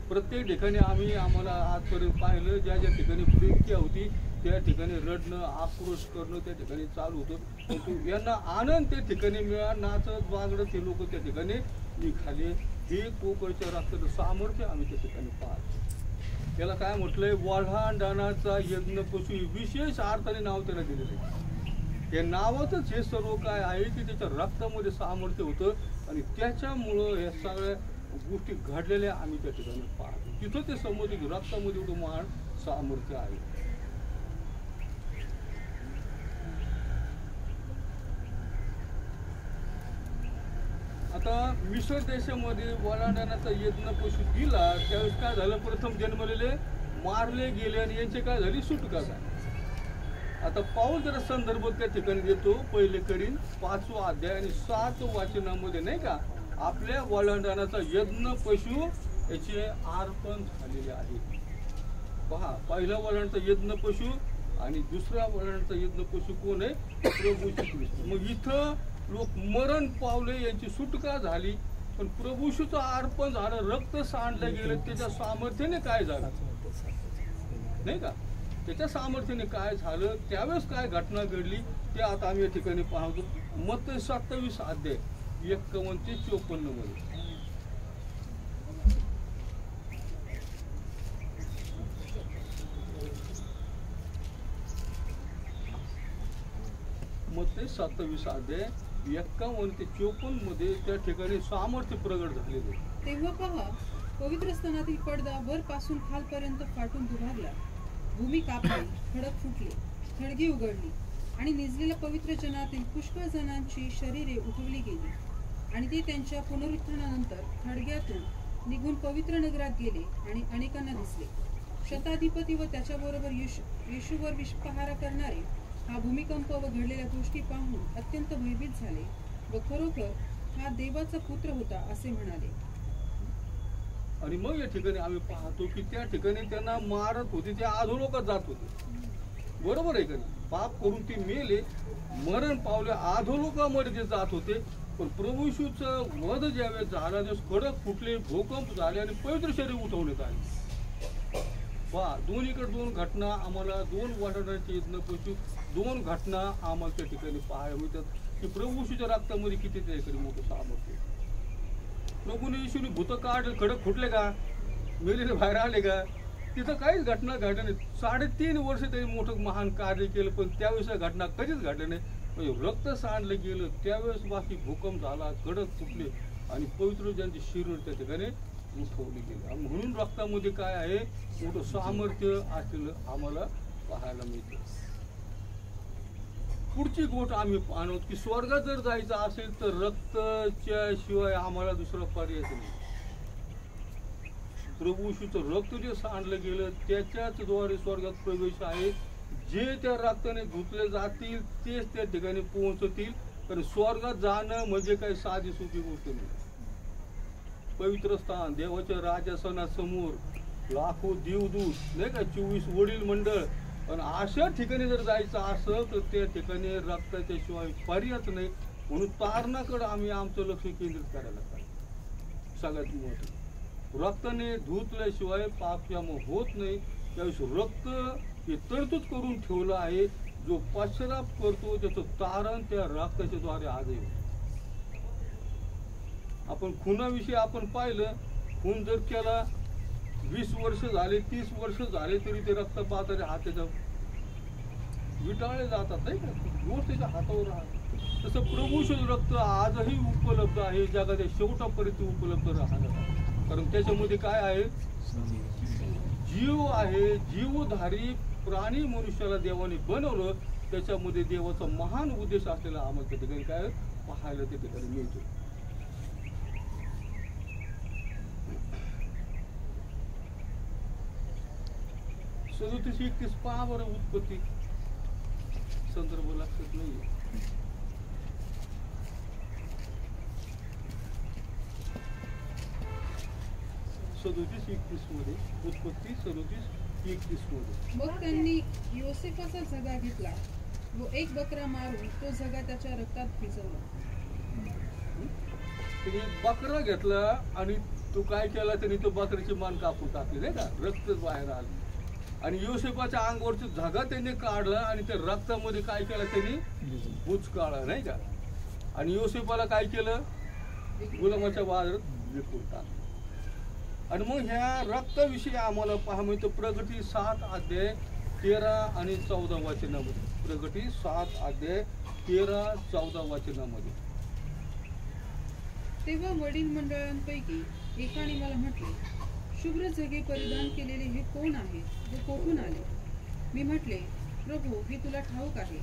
प्रत्येक ठिकाणी आम्हाला आजपर्यंत पाहिलं ज्या ज्या ठिकाणी प्रेक्षा होती त्या ठिकाणी रडणं आक्रोश करणं त्या ठिकाणी चालू होतं. परंतु यांना आनंद त्या ठिकाणी मिळा, नाचत वागडत हे लोक त्या ठिकाणी निघाले. हे कोकळच्या रक्ताचं सामर्थ्य आम्ही त्या ठिकाणी पाहतो. त्याला काय म्हटलंय, वल्हांडणाचा यज्ञ पशु, विशेष अर्थाने नाव त्याला दिलेलं आहे. त्या नावातच हे सर्व काय आहे की त्याच्या रक्तामध्ये सामर्थ्य होतं आणि त्याच्यामुळं या सगळ्या गोष्टी घडलेल्या आम्ही त्या ठिकाणी पाहतो. तिथं ते समजते की रक्तामध्ये एवढं महान सामर्थ्य आहे. आता मिसर देशामध्ये वल्हांडणाचा यज्ञ पशु दिला त्यावेळेस काय झालं, प्रथम जन्मलेले मारले गेले आणि यांची काय झाली, सुटका झाली. आता पाऊल जरा संदर्भ त्या ठिकाणी देतो. पहिले करीन 5वा अध्याय आणि 7 वाचनामध्ये नाही का, आपल्या वल्हांडणाचा यज्ञ पशु याचे अर्पण झालेले आहे. पहा, पहिला वल्हांडचा यज्ञ पशु आणि दुसरा वल्हांडचा यज्ञ पशु कोण आहे, प्रभू श्री ख्रिस्त. मग इथं लोक मरण पावले, यांची सुटका झाली, पण प्रभूचं अर्पण झालं, रक्त सांडलं गेलं, त्याच्या सामर्थ्याने काय झालं नाही का, त्याच्या सामर्थ्याने काय झालं, त्यावेळेस काय घटना घडली ते आता आम्ही या ठिकाणी पाहतो. मत्ती 27 अध्याय 51 ते 54 मध्ये. मत्ती 27 अध्याय 51 ते 54 मध्ये त्या ठिकाणी सामर्थ्य प्रगट झालेले. तेव्हा पहा, पवित्र स्थानातील पडदा वरपासून खालपर्यंत फाटून दुभागला, भूमी कापली, खडक फुटले, थडगी उघडली आणि निजलेल्या पवित्र जनातील पुष्कळ जणांची शरीरे उठवली गेली आणि ते त्यांच्या पुनरुत्थानानंतर थडग्यातून निघून पवित्र नगरात गेले आणि अनेकांना दिसले. शताधिपती व त्याच्याबरोबर येशूवर विषपहारा करणारे हा भूमिकंप व घडलेल्या गोष्टी पाहून अत्यंत भयभीत झाले व खरोखर हा देवाचा पुत्र होता असे म्हणाले. आणि मग या ठिकाणी आम्ही पाहतो की त्या ठिकाणी त्यांना मारत होते, ते अधोलोकात जात होते. बरोबर आहे का नाही, पाप करून ते मेले, मरण पावले, अधोलोकामध्ये ते जात होते. पण प्रभू येशूचं वध ज्यावेळेस झाला त्यावेळेस कडक फुटले, भूकंप झाले आणि पवित्र शरीर उठवण्यात आले. पहा, दोन्हीकडे दोन घटना आम्हाला, 2 वल्हांडणाचे यज्ञ पशु, 2 घटना आम्हाला त्या ठिकाणी पाहायला मिळतात की प्रभू येशूच्या रक्तामध्ये किती त्याकडे मोठं सामर्थ्य. प्रभूने येशूने भूत काढले, खडक फुटले का, मेलेले बाहेर आले का, तिथं काहीच घटना घडल्या नाही. 3.5 वर्ष त्यांनी मोठं महान कार्य केलं, पण त्यावेळेस घटना कधीच घडल्या नाही. म्हणजे रक्त सांडलं गेलं, त्यावेळेस बाकी भूकंप झाला, खडक फुटले आणि पवित्र ज्यांची शिरण त्या ठिकाणी उठवली गेली. म्हणून रक्तामध्ये काय आहे, मोठं सामर्थ्य असलेलं आम्हाला पाहायला मिळतं. पुढची गोष्ट आम्ही पाहतो की स्वर्गात जर जायचं असेल तर रक्ताच्या शिवाय आम्हाला दुसरा पर्याय नाही. प्रभू येशूचं रक्त जे सांडलं गेलं त्याच्याच द्वारे स्वर्गात प्रवेश आहे. जे त्या रक्ताने धुतले जातील तेच त्या ठिकाणी पोहोचतील. कारण स्वर्गात जाणं म्हणजे काही साधी सोपी गोष्ट नाही. पवित्र स्थान, देवाच्या राजासनासमोर लाखो देवदूत नाही का, 24 वडील मंडळ, पण अशा ठिकाणी जर जायचं असेल तर त्या ठिकाणी रक्ताच्या शिवाय पर्यायच नाही. म्हणून तारणाकडे आम्ही आमचं लक्ष केंद्रित करायला पाहिजे. सगळ्यात मोठं, रक्ताने धुतल्याशिवाय पापक्षमा होत नाही. त्यावेळेस रक्त हे तरतूद करून ठेवलं आहे. जो पश्चाताप करतो त्याचं तारण त्या रक्ताच्या द्वारे आजही. आपण खुनाविषयी आपण पाहिलं, खून जर केला 20 वर्ष झाले, 30 वर्ष झाले तरी ते रक्त पाहताचे हाताच्या विटाळले जातात नाही का, गोष्ट त्याच्या हातावर राहते. तसं प्रभूचं रक्त आजही उपलब्ध आहे, जगाच्या शेवटापर्यंत उपलब्ध राहणार. कारण त्याच्यामध्ये काय आहे, जीव आहे, जीवधारी प्राणी मनुष्याला देवाने बनवलं. त्याच्यामध्ये देवाचा महान उद्देश असलेला आम्हाला त्या ठिकाणी काय पाहायला त्या ठिकाणी मिळतो. सदोतीस 31 पहा बरं, उत्पत्ती संदर्भ लक्षात नाहीये. सदोतीस 31 मध्ये, उत्पत्ती 37:31 मध्ये. मग त्यांनी योसेफाचा झगा घेतला व एक बकरा मारून तो झगा त्याच्या रक्तात भिजवला. त्यांनी बकरा घेतला आणि तो काय केला, त्यांनी तो बकऱ्याची मान कापून टाकली नाही का, रक्तच बाहेर आलं. आणि योसेफाच्या अंगावरची धागा त्यांनी काढला आणि त्या रक्तामध्ये काय केलं, त्यांनी बुचकाळा नाही का. आणि योसेफाला काय केलं, गुलामाच्या बाजारात विकून टाकलं. आणि मग ह्या रक्ताविषयी आम्हाला पहा मिळतं प्रगती 7 अध्याय 13 आणि 14 वचनामध्ये. प्रगती 7 अध्याय 13, 14 वचनामध्ये. तेव्हा वडील मंडळांपैकी एकाने मला म्हटले, शुभ्र झगे परिधान केलेले हे कोण आहेत व कोठून आले? मी म्हटले, प्रभू, हे तुला ठाऊक आहे.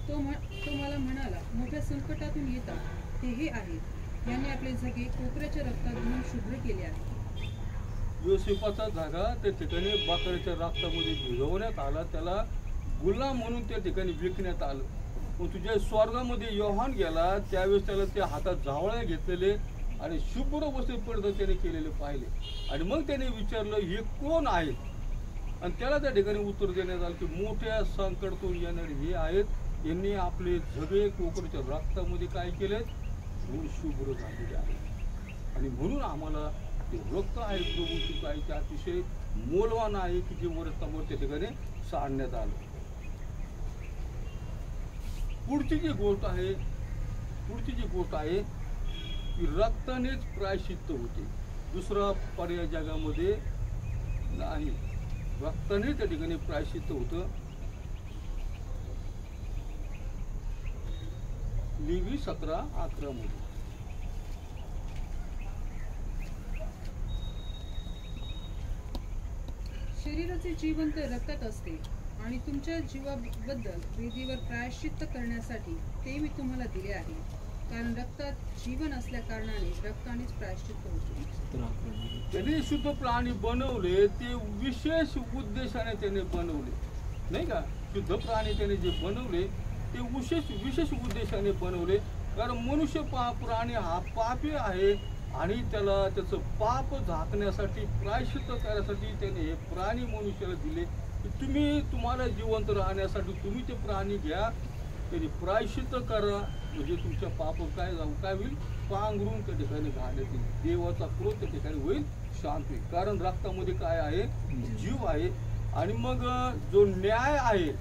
तो मला म्हणाला, मोठ्या संकटातून येतात ते हे आहेत, यांनी आपले झगे कोकऱ्याच्या रक्तात धुवून शुभ्र केले आहे. योसेफाचा धागा त्या ठिकाणी बकऱ्याच्या रक्तामध्ये भिजवण्यात आला, त्याला गुलाम म्हणून त्या ठिकाणी विकण्यात आलं. मग तुझ्या स्वर्गामध्ये योहान गेला त्यावेळेस त्याला त्या हातात जावळ्या घेतलेले आणि शुभ्र वस्त्र परिधान त्याने केलेले पाहिले. आणि मग त्याने विचारलं, हे कोण आहेत? आणि त्याला त्या ठिकाणी उत्तर देण्यात आलं की मोठ्या संकटातून येणारे हे आहेत, यांनी आपले झगे कोकराच्या रक्तामध्ये काय केलेत, म्हणून शुभ्र झालेले आहेत. आणि म्हणून आम्हाला ते रक्त आहे प्रभूची काय ते अतिशय मोलवान आहे की जे वरच्यावर त्या ठिकाणी सांडण्यात आलं. पुढची जी गोष्ट आहे की रक्तानेच प्रायश्चित्त होते. दुसरा पर्याय जगामध्ये नाही, रक्ताने त्या ठिकाणी प्रायश्चित्त होतं. लेवी 17:11 मध्ये. शरीराचे जीवन तर रक्तात असते आणि तुमच्या जीवाबद्दल वेदीवर प्रायश्चित्त करण्यासाठी ते मी तुम्हाला दिले आहे, कारण रक्तात जीवन असल्या कारणाने रक्तानेच प्रायश्चित्त होते. त्यांनी शुद्ध प्राणी बनवले, ते विशेष उद्देशाने त्याने बनवले नाही का. शुद्ध प्राणी त्याने जे बनवले ते विशेष उद्देशाने बनवले, कारण मनुष्य प्राणी हा पापी आहे आणि त्याला त्याचं पाप झाकण्यासाठी प्रायश्चित्त करण्यासाठी त्याने हे प्राणी मनुष्याला दिले की तुम्हाला जिवंत राहण्यासाठी तुम्ही ते प्राणी घ्या, त्याने प्रायश्चित्त करा, म्हणजे तुमच्या पाप काय होईल, पांघरून त्या ठिकाणी घालण्यात येईल. देवाचा क्रोध त्या ठिकाणी होईल, शांत होईल. कारण रक्तामध्ये काय आहे, जीव आहे. आणि मग जो न्याय आहे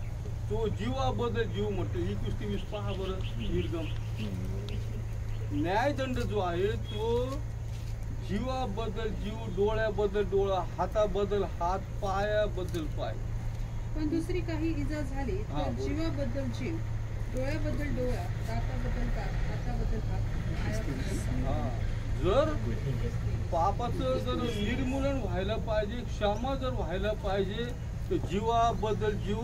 तो जीवाबद्दल जीव म्हणतो. 21-23 पहा बरं निर्गम. न्यायदंड जो आहे तो जीवाबद्दल जीव, डोळ्याबद्दल डोळा, हाताबद्दल हात, पायाबद्दल पाय. पण दुसरी काही इजा झाली तर जीवाबद्दल जीव, डोळ्याबद्दल डोळा, दाताबद्दल दात, हाताबद्दल हात, पायाबद्दल. जर पापाचं जर निर्मूलन व्हायला पाहिजे, क्षमा जर व्हायला पाहिजे, तर जीवाबद्दल जीव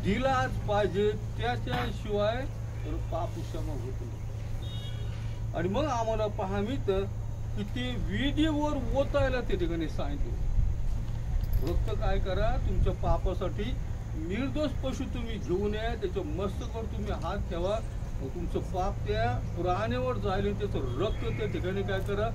दिलाच पाहिजे, त्याच्याशिवाय तर पाप क्षमा होत नाही. आणि मग आम्हाला पहा मिळतं की ते विधीवर ओतायला त्या ठिकाणी सांगितले. फक्त काय करा, तुमच्या पापासाठी निर्दोष पशु तुम्ही घेऊन या, त्याच्या मस्तकावर तुम्ही हात ठेवा, तुमचं पाप त्या प्राण्यावर जाईल, त्याचं रक्त त्या ठिकाणी काय करा,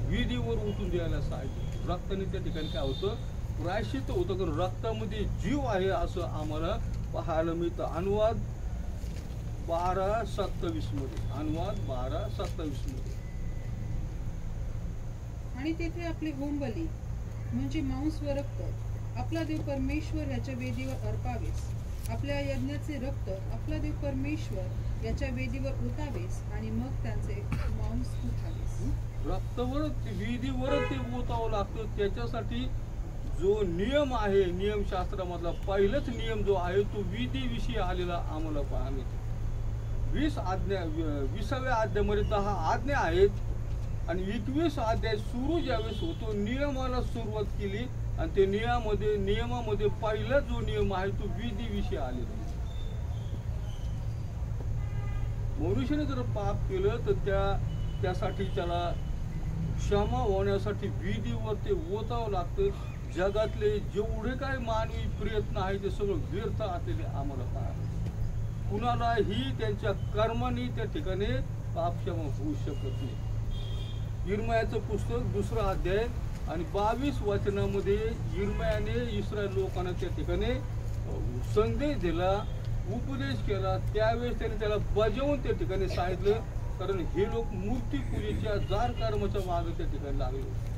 विधीवर ओतून द्यायला सांगितलं. रक्ताने त्या ठिकाणी काय होतं, प्रायश्चित्त होतं, कारण रक्तामध्ये जीव आहे असं आम्हाला पाहायला मिळतं. अनुवाद 12:27 मध्ये. अनुवाद 12:27 मध्ये. आणि तेथे आपले होमबली म्हणजे मांस व रक्त आपला देव परमेश्वर याच्या वेदीवर अर्पावेस, आपल्या यज्ञाचे रक्त आपला देव परमेश्वर याच्या वेदीवर ओतावेस आणि मग त्यांचे मांस खावेस. रक्तावर विधीवर ते ओतावं लागतं. त्याच्यासाठी जो नियम आहे, नियमशास्त्रामधला पहिलाच नियम जो आहे तो विधीविषयी आलेला आम्हाला पाहायला. 20व्या अध्यायामध्ये 10 आज्ञा आहेत आणि 21 अध्याय सुरू ज्यावेळेस होतो, नियमाला सुरुवात केली आणि ते नियमामध्ये पहिला जो नियम आहे तो विधीविषयी आलेला. मनुष्याने जर पाप केलं तर त्यासाठी त्याला क्षमा होण्यासाठी विधीवर ते ओतावं लागतं. जगातले जेवढे काय मानवी प्रयत्न आहे ते सगळं व्यर्थ असलेले आम्हाला पाहायला. कुणालाही त्यांच्या कर्माने त्या ठिकाणी पापक्षमा होऊ शकत नाही. यिर्मयाचं पुस्तक 2रा अध्याय आणि 22 वचनामध्ये यिर्मयाने इस्रायल लोकांना त्या ठिकाणी संदेश दिला, उपदेश केला. त्यावेळेस त्याने त्याला बजावून त्या ठिकाणी सांगितलं कारण हे लोक मूर्तीपूजेच्या जार कर्माच्या मागे त्या ठिकाणी लागले होते.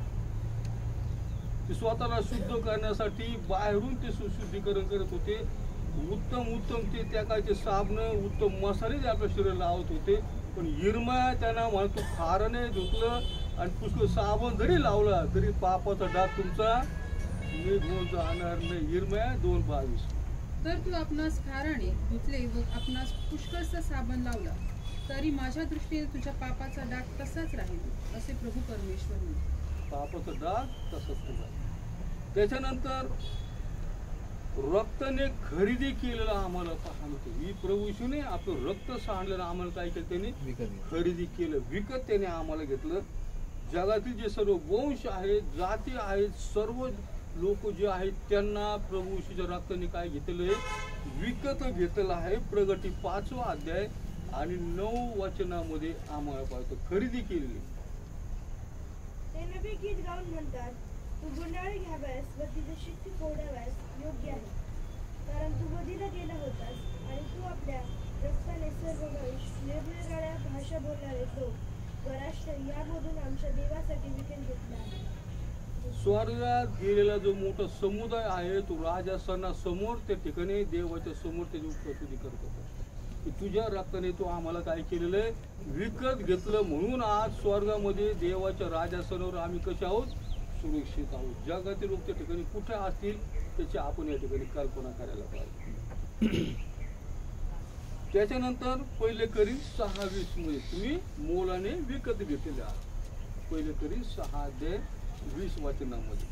ते स्वतःला शुद्ध करण्यासाठी बाहेरून ते सुशुद्धीकरण करत होते. उत्तम ते त्या काळचे साबण, उत्तम मसाले ते आपल्या शरीराला लावत होते. पण यिर्मया त्यांना म्हणतो खाराने धुतलं आणि पुष्कळ साबण जरी लावला तरी पापाचा डाग तुमचा निघून जाणार नाही. यिर्मया 2:22. तर तू आपणास खाराने धुतले व आपणास पुष्कळसा साबण लावला तरी माझ्या दृष्टीने तुझ्या पापाचा डाग तसाच राहील असे प्रभू परमेश्वर म्हणतो. पापाचा डाग तसंच तुझा. त्याच्यानंतर रक्ताने खरेदी केलेलं आम्हाला पाहतो. ही प्रभू येशूने आपलं रक्त सांडलेलं आम्हाला काय केलं, त्याने खरेदी केलं, विकत त्याने आम्हाला घेतलं. जगातील जे सर्व वंश आहेत, जाती आहेत, सर्व लोक जे आहेत त्यांना प्रभू येशूच्या रक्ताने काय घेतलेलं आहे, विकत घेतलेलं आहे. प्रगटी 5वा अध्याय आणि 9 वचनामध्ये आम्हाला पाहतो खरेदी केलेली. ते नवी गीत गाऊन म्हणतात, तू गुंडाळी घ्याव्यास व तिचे शिट्टी फोडाव्यास योग्य आहे, कारण तू वधीला गेला होतास आणि तू आपल्या रक्ताने सर्व वंश, निरनिराळ्या भाषा बोलणारे लोक व राष्ट्र यामधून आमच्या देवासाठी विकत घेतला आहे. स्वर्गात गेलेला जो मोठा समुदाय आहे तो राजासनासमोर त्या ठिकाणी देवाच्या समोर त्याची प्रस्तुती करत होता की तुझ्या रक्ताने तो आम्हाला काय केलेलं आहे, विकत घेतलं. म्हणून आज स्वर्गामध्ये देवाच्या राजासनावर आम्ही कसे आहोत, सुरक्षित आहोत. जगातील लोक त्या ठिकाणी कुठे असतील त्याची आपण या ठिकाणी कल्पना करायला पाहिजे. त्याच्यानंतर 1 कोरिन्थ 6:20 मध्ये तुम्ही मोलाने विकत घेतलेले आहात. 1 कोरिन्थ 6:20 वचनामध्ये,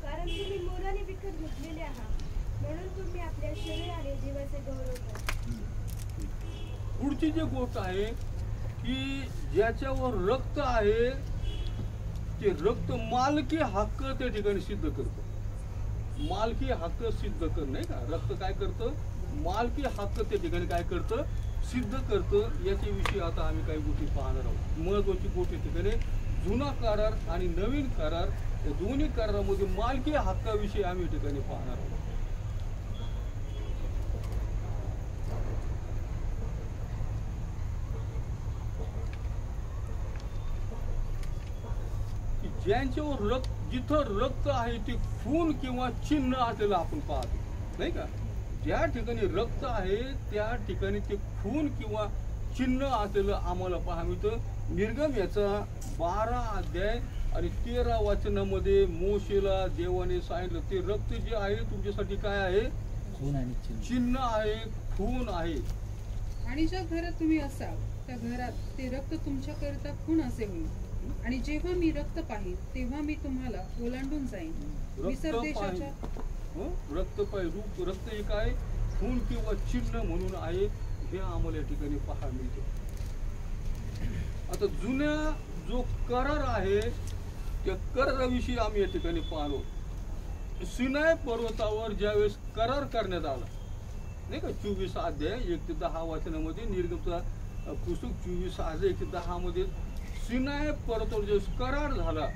कारण तुम्ही मोलाने विकत घेतलेले आहात म्हणून तुम्ही आपल्या शरीराने देवाचे गौरव करा. पुढची जी गोष्ट आहे की ज्याच्यावर रक्त आहे ते रक्त मालकी हक्क त्या ठिकाणी सिद्ध करतं. मालकी हक्क सिद्ध कर नाही का, रक्त काय करतं, मालकी हक्क त्या ठिकाणी काय करतं, सिद्ध करतं. याच्याविषयी आता आम्ही काही गोष्टी पाहणार आहोत. महत्वाची गोष्ट ठिकाणी जुना करार आणि नवीन करार या दोन्ही करारामध्ये मालकी हक्काविषयी आम्ही ठिकाणी पाहणार आहोत. ज्यांच्यावर रक्त, जिथं रक्त आहे ते खून किंवा चिन्ह असलेलं आपण पाहतो नाही का. ज्या ठिकाणी रक्त आहे त्या ठिकाणी ते खून किंवा चिन्ह असलेलं आम्हाला पाहा मिळतं. निर्गम याचा 12 अध्याय आणि 13 वचनामध्ये मोशेला देवाने सांगितलं ते रक्त जे आहे तुमच्यासाठी काय आहे, चिन्ह आहे, खून आहे. आणि ज्या घरात तुम्ही असाल त्या घरात ते रक्त तुमच्याकरिता खून असे होईल. आणि जेव्हा मी रक्त पाहीन तेव्हा मी तुम्हाला ओलांडून जाईन. मिसर देशाच्या रक्त पाहिजे, रक्त हे काय, खून किंवा चिन्ह म्हणून आहे, हे आम्हाला या ठिकाणी पाहायला मिळते. आता जुन्या जो करार आहे त्या कराराविषयी आम्ही या ठिकाणी पाहलो. सिनाय पर्वतावर ज्यावेळेस करार करण्यात आला नाही का, 24 अध्याय 1 ते 10 वचनामध्ये, निर्गमचा पुस्तक 24 अध्याय 1 ते 10 मध्ये सिनाय पर्वतावर जो करार झाला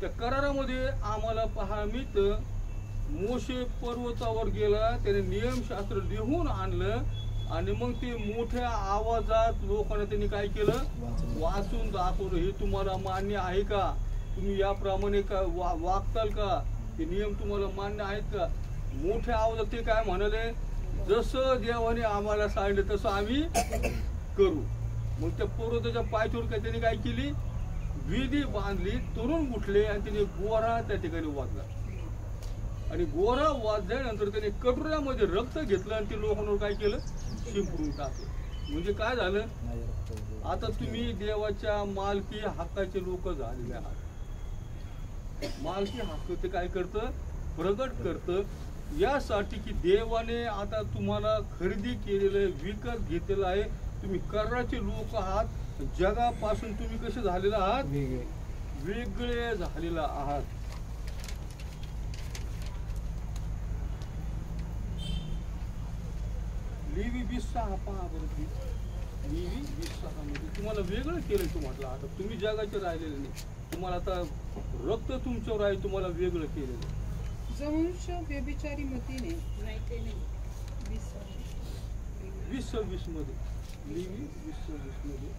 त्या करारामध्ये आम्हाला पाहायला मिळतं मोशे पर्वतावर गेला, त्याने नियमशास्त्र लिहून आणलं आणि मग ते मोठ्या आवाजात लोकांना त्यांनी काय केलं, वाचून दाखवलं. हे तुम्हाला मान्य आहे का, तुम्ही याप्रमाणे का वागताल का, ते नियम तुम्हाला मान्य आहेत का. मोठ्या आवाजात ते काय म्हणाले, जसं देवाने आम्हाला सांगितलं तसं आम्ही करू. मग त्या पर्वताच्या पायथ्यावर काय त्यांनी काय केली, विधी बांधली, तरुण उठले आणि त्याने गोरा त्या ठिकाणी वाजला. आणि गोरा वाजल्यानंतर त्याने कटोऱ्यामध्ये रक्त घेतलं आणि ते लोकांवर काय केलं, शिंपडून टाकलं. म्हणजे काय झालं, आता तुम्ही देवाच्या मालकी हक्काचे लोक झालेले आहात. मालकी हक्क ते काय करतं, प्रगट करतं. यासाठी की देवाने आता तुम्हाला खरेदी केलेलं, विकत घेतलेलं आहे. तुम्ही कराचे लोक आहात. जगापासून तुम्ही कसे झालेले आहात, वेगळे झालेला आहात. लेवी 20:6 पहा बरं. लेवी 20:6 मध्ये तुम्हाला वेगळं केलं. तू म्हटलं आता तुम्ही जगाचे राहिलेले नाही, तुम्हाला आता रक्त तुमच्यावर आहे, तुम्हाला वेगळं केलेलं. जवंश व्यभिचारी मतीने 20:26 मध्ये लेवी 20:26 मध्ये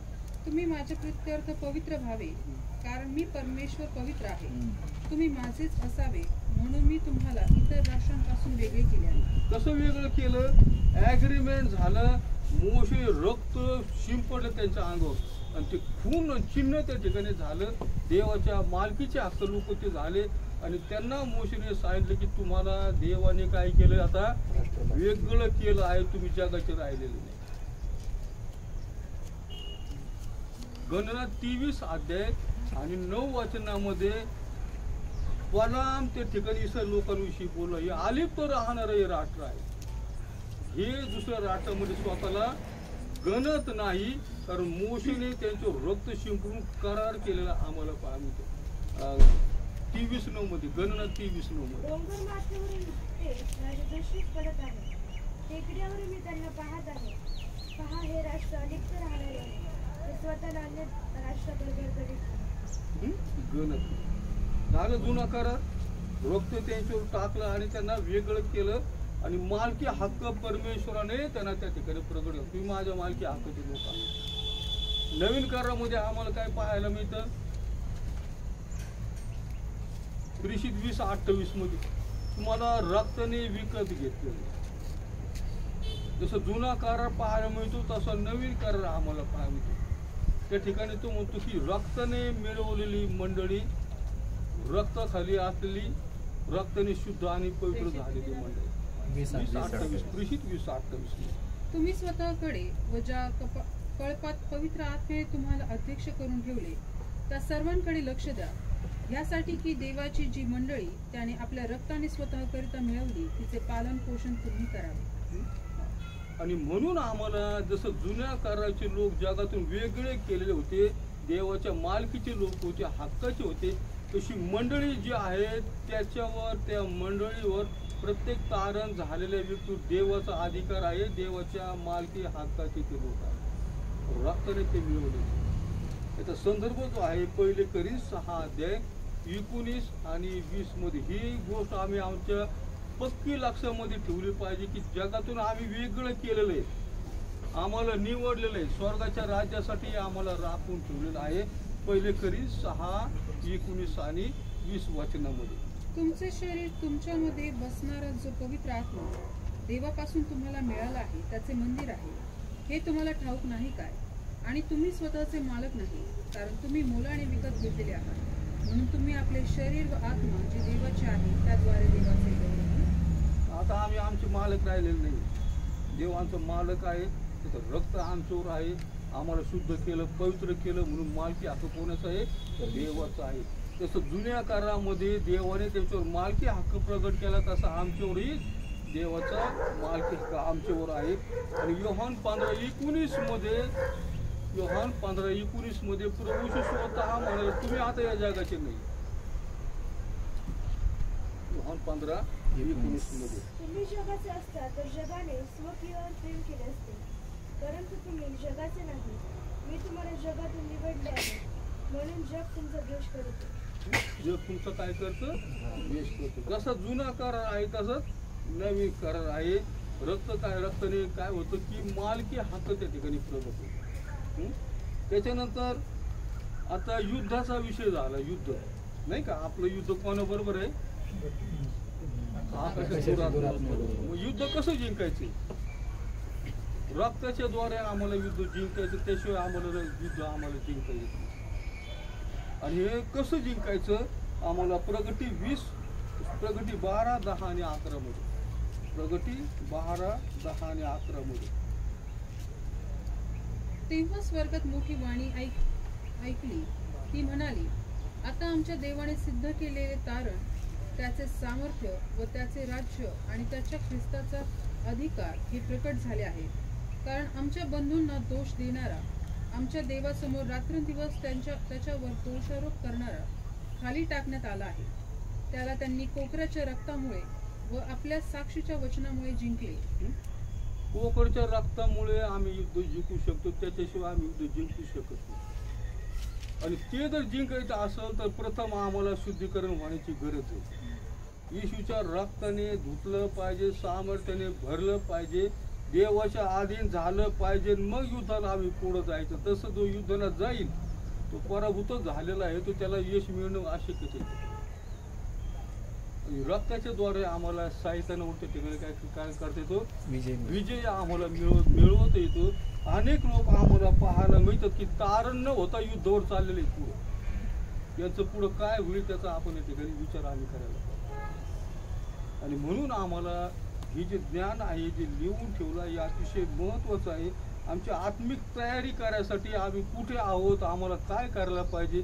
तुम्ही माझ्या प्रित्यर्थ पवित्र व्हावे, कारण मी परमेश्वर पवित्र आहे. तुम्ही माझेच असावे म्हणून मी तुम्हाला इतर राष्ट्रांपासून वेगळे केले आहे. कसं वेगळं केलं? ॲग्रीमेंट झालं, मोशे रक्त शिंपडलं त्यांच्या अंगावर आणि ते खून चिन्ह त्या ठिकाणी झालं. देवाच्या मालकीचे हक्क लोक ते झाले आणि त्यांना मोशेने सांगितलं की तुम्हाला देवाने काय केलं, आता वेगळं केलं आहे, तुम्ही जगाचे राहिलेले नाही. गणना 23 अध्याय आणि 9 वचनामध्ये बलाम त्या ठिकाणी इस्रायल लोकांविषयी बोललं, हे अलिप्त राहणारं हे राष्ट्र आहे. हे दुसऱ्या राष्ट्रामध्ये स्वतःला गणत नाही, कारण मोशेने त्यांचं रक्त शिंपडून करार केलेला आम्हाला पाहतो. 23:9 मध्ये, गणना 23:9 मध्ये. डोंगर माथ्यावरील ते राजदर्शीत पडत आहे. टेकड्यावर मी त्यांना पाहत आहे. पहा, हे राष्ट्र अलिप्त राहणारे आहे. ते स्वतःला अन्य राष्ट्राबरोबर करीत आहे. गणत झालं जुना करार, रक्त त्यांच्यावर टाकलं आणि त्यांना वेगळं केलं आणि मालकी हक्क परमेश्वराने त्यांना त्या ठिकाणी प्रगट केला. तुम्ही माझ्या मालकी हक्काचे लोक आहात. नवीन करारामध्ये आम्हाला काय पाहायला मिळतं? प्रेषित 20:28 मध्ये तुम्हाला रक्ताने विकत घेतलेलं. जसं जुना करार पाहायला मिळतो तसा नवीन करार आम्हाला पाहायला मिळतो. त्या ठिकाणी तो म्हणतो की रक्ताने मिळवलेली मंडळी, रक्ताखाली असलेली, रक्ताने शुद्ध आणि पवित्र झालेली मंडळी. 20:28 प्रेषित 20:28. तुम्ही स्वतःकडे व ज्या कळपात पवित्र आत्म्याने तुम्हाला अध्यक्ष करून ठेवले त्या सर्वांकडे लक्ष द्या, यासाठी की देवाची जी मंडळी त्याने आपल्या रक्ताने स्वतःकरिता मिळवली तिचे पालन पोषण तुम्ही करावे. आणि म्हणून आम्हाला जसं जुन्या कराराचे लोक जगातून वेगळे केलेले होते, देवाच्या मालकीचे लोक होते, हक्काचे होते, तशी मंडळी जी आहेत त्याच्यावर, त्या मंडळीवर प्रत्येक तारण झालेल्या व्यक्ती देवाचा अधिकार आहे. देवाच्या मालकी हक्काचे ते लोक आहेत, रक्ताने ते मिळवले. याचा संदर्भ जो आहे 1 कोरिन्थ 6 अध्याय 19 आणि 20 मध्ये. ही गोष्ट आम्ही आमच्या पक्की लक्षामध्ये ठेवली पाहिजे की जगातून आम्ही वेगळं केलेलं आहे, आम्हाला निवडलेलं आहे, स्वर्गाच्या राज्यासाठी आम्हाला राखून ठेवलेलं आहे. 1 कोरिन्थ 6:19 आणि 20 वचनामध्ये. तुमचे शरीर तुमच्यामध्ये बसणारा जो पवित्र आत्मा देवापासून तुम्हाला मिळाला आहे त्याचे मंदिर आहे, हे तुम्हाला ठाऊक नाही काय? आणि तुम्ही स्वतःचे मालक नाही, कारण तुम्ही मोलाने विकत घेतलेले आहात. म्हणून तुम्ही आपले शरीर व आत्मा जे देवाचे आहे त्याद्वारे देवाचे गौरव. आता आम्ही आमचे मालक राहिलेले नाही, देव आमचा मालक आहे. त्याचं रक्त आमच्यावर आहे, आम्हाला शुद्ध केलं, पवित्र केलं, म्हणून मालकी हक्क कोणाचा आहे? देवाचा आहे. तसं जुन्या करारामध्ये देवाने त्यांच्यावर मालकी हक्क प्रगट केला, तसा आमच्यावरही देवाचा मालकी हक्क आमच्यावर आहे. आणि योहान 15:19 मध्ये प्रभू येशू स्वतः म्हणाले, तुम्ही आता या जगाचे नाही. योहान 15:19 मध्ये. तुम्ही जगाचे असता तर जगाने स्वकीयावर प्रेम केले असते, परंतु तुम्ही जगाचे नाही. मी तुम्हाला जगातून निवडले आहे, म्हणून जग तुमचा द्वेष करतो. जग तुमचं काय करतं? द्वेष करतो. जसा जुना करार आहे तसंच नवीन करार आहे. रक्ताने काय होतं की मालकी हक्क त्या ठिकाणी प्रगट होतो. त्याच्यानंतर आता युद्धाचा विषय झाला. युद्ध नाही का, आपलं युद्ध कोणाबरोबर आहे? मग युद्ध कसं जिंकायचे? रक्ताच्या द्वारे आम्हाला युद्ध जिंकायचं, त्याशिवाय आम्हाला युद्ध आम्हाला जिंकायचं. आणि हे कसं जिंकायचं? आम्हाला प्रगटी 12, 10 आणि 11 मध्ये. प्रगटी 12, 10 आणि 11 मध्ये. तेव्हा स्वर्गात मोठी वाणी ऐकली. ती म्हणाली, आता आमच्या देवाने सिद्ध केलेले तारण, त्याचे सामर्थ्य व त्याचे राज्य आणि त्याच्या ख्रिस्ताचा अधिकार हे प्रकट झाले आहेत. कारण आमच्या बंधूंना दोष देणारा, आमच्या देवासमोर रात्रंदिवस त्याच्यावर दोषारोप करणारा खाली टाकण्यात आला आहे. त्याला त्यांनी कोकराच्या रक्तामुळे व आपल्या साक्षीच्या वचनामुळे जिंकले. कोकरच्या रक्तामुळे आम्ही युद्ध जिंकू शकतो, त्याच्याशिवाय आम्ही युद्ध जिंकू शकत नाही. आणि ते जर जिंकायचं असेल तर प्रथम आम्हाला शुद्धीकरण होण्याची गरज आहे. येशूच्या रक्ताने धुतलं पाहिजे, सामर्थ्याने भरलं पाहिजे. देवाच्या अधीन झालं पाहिजे, मग युद्धाला आम्ही पुढे जायचं. तसं जो युद्धाला जाईल तो पराभूत झालेला आहे, तो त्याला यश मिळणं अशक्यच आहे. रक्ताच्या द्वारे आम्हाला साहित्यानं उठते ठिकाणी काय करते तो विजय आम्हाला मिळवता येतो. अनेक लोक आम्हाला पाहायला मिळतात की तारण न होता युद्धावर चाललेले पुढं. याचं पुढं काय होईल त्याचा आपण या ठिकाणी विचार आम्ही करायला पाहिजे. आणि म्हणून आम्हाला हे जे ज्ञान आहे, जे लिहून ठेवलं हे अतिशय महत्त्वाचं आहे. आमची आत्मिक तयारी करायसाठी आम्ही कुठे आहोत, आम्हाला काय करायला पाहिजे.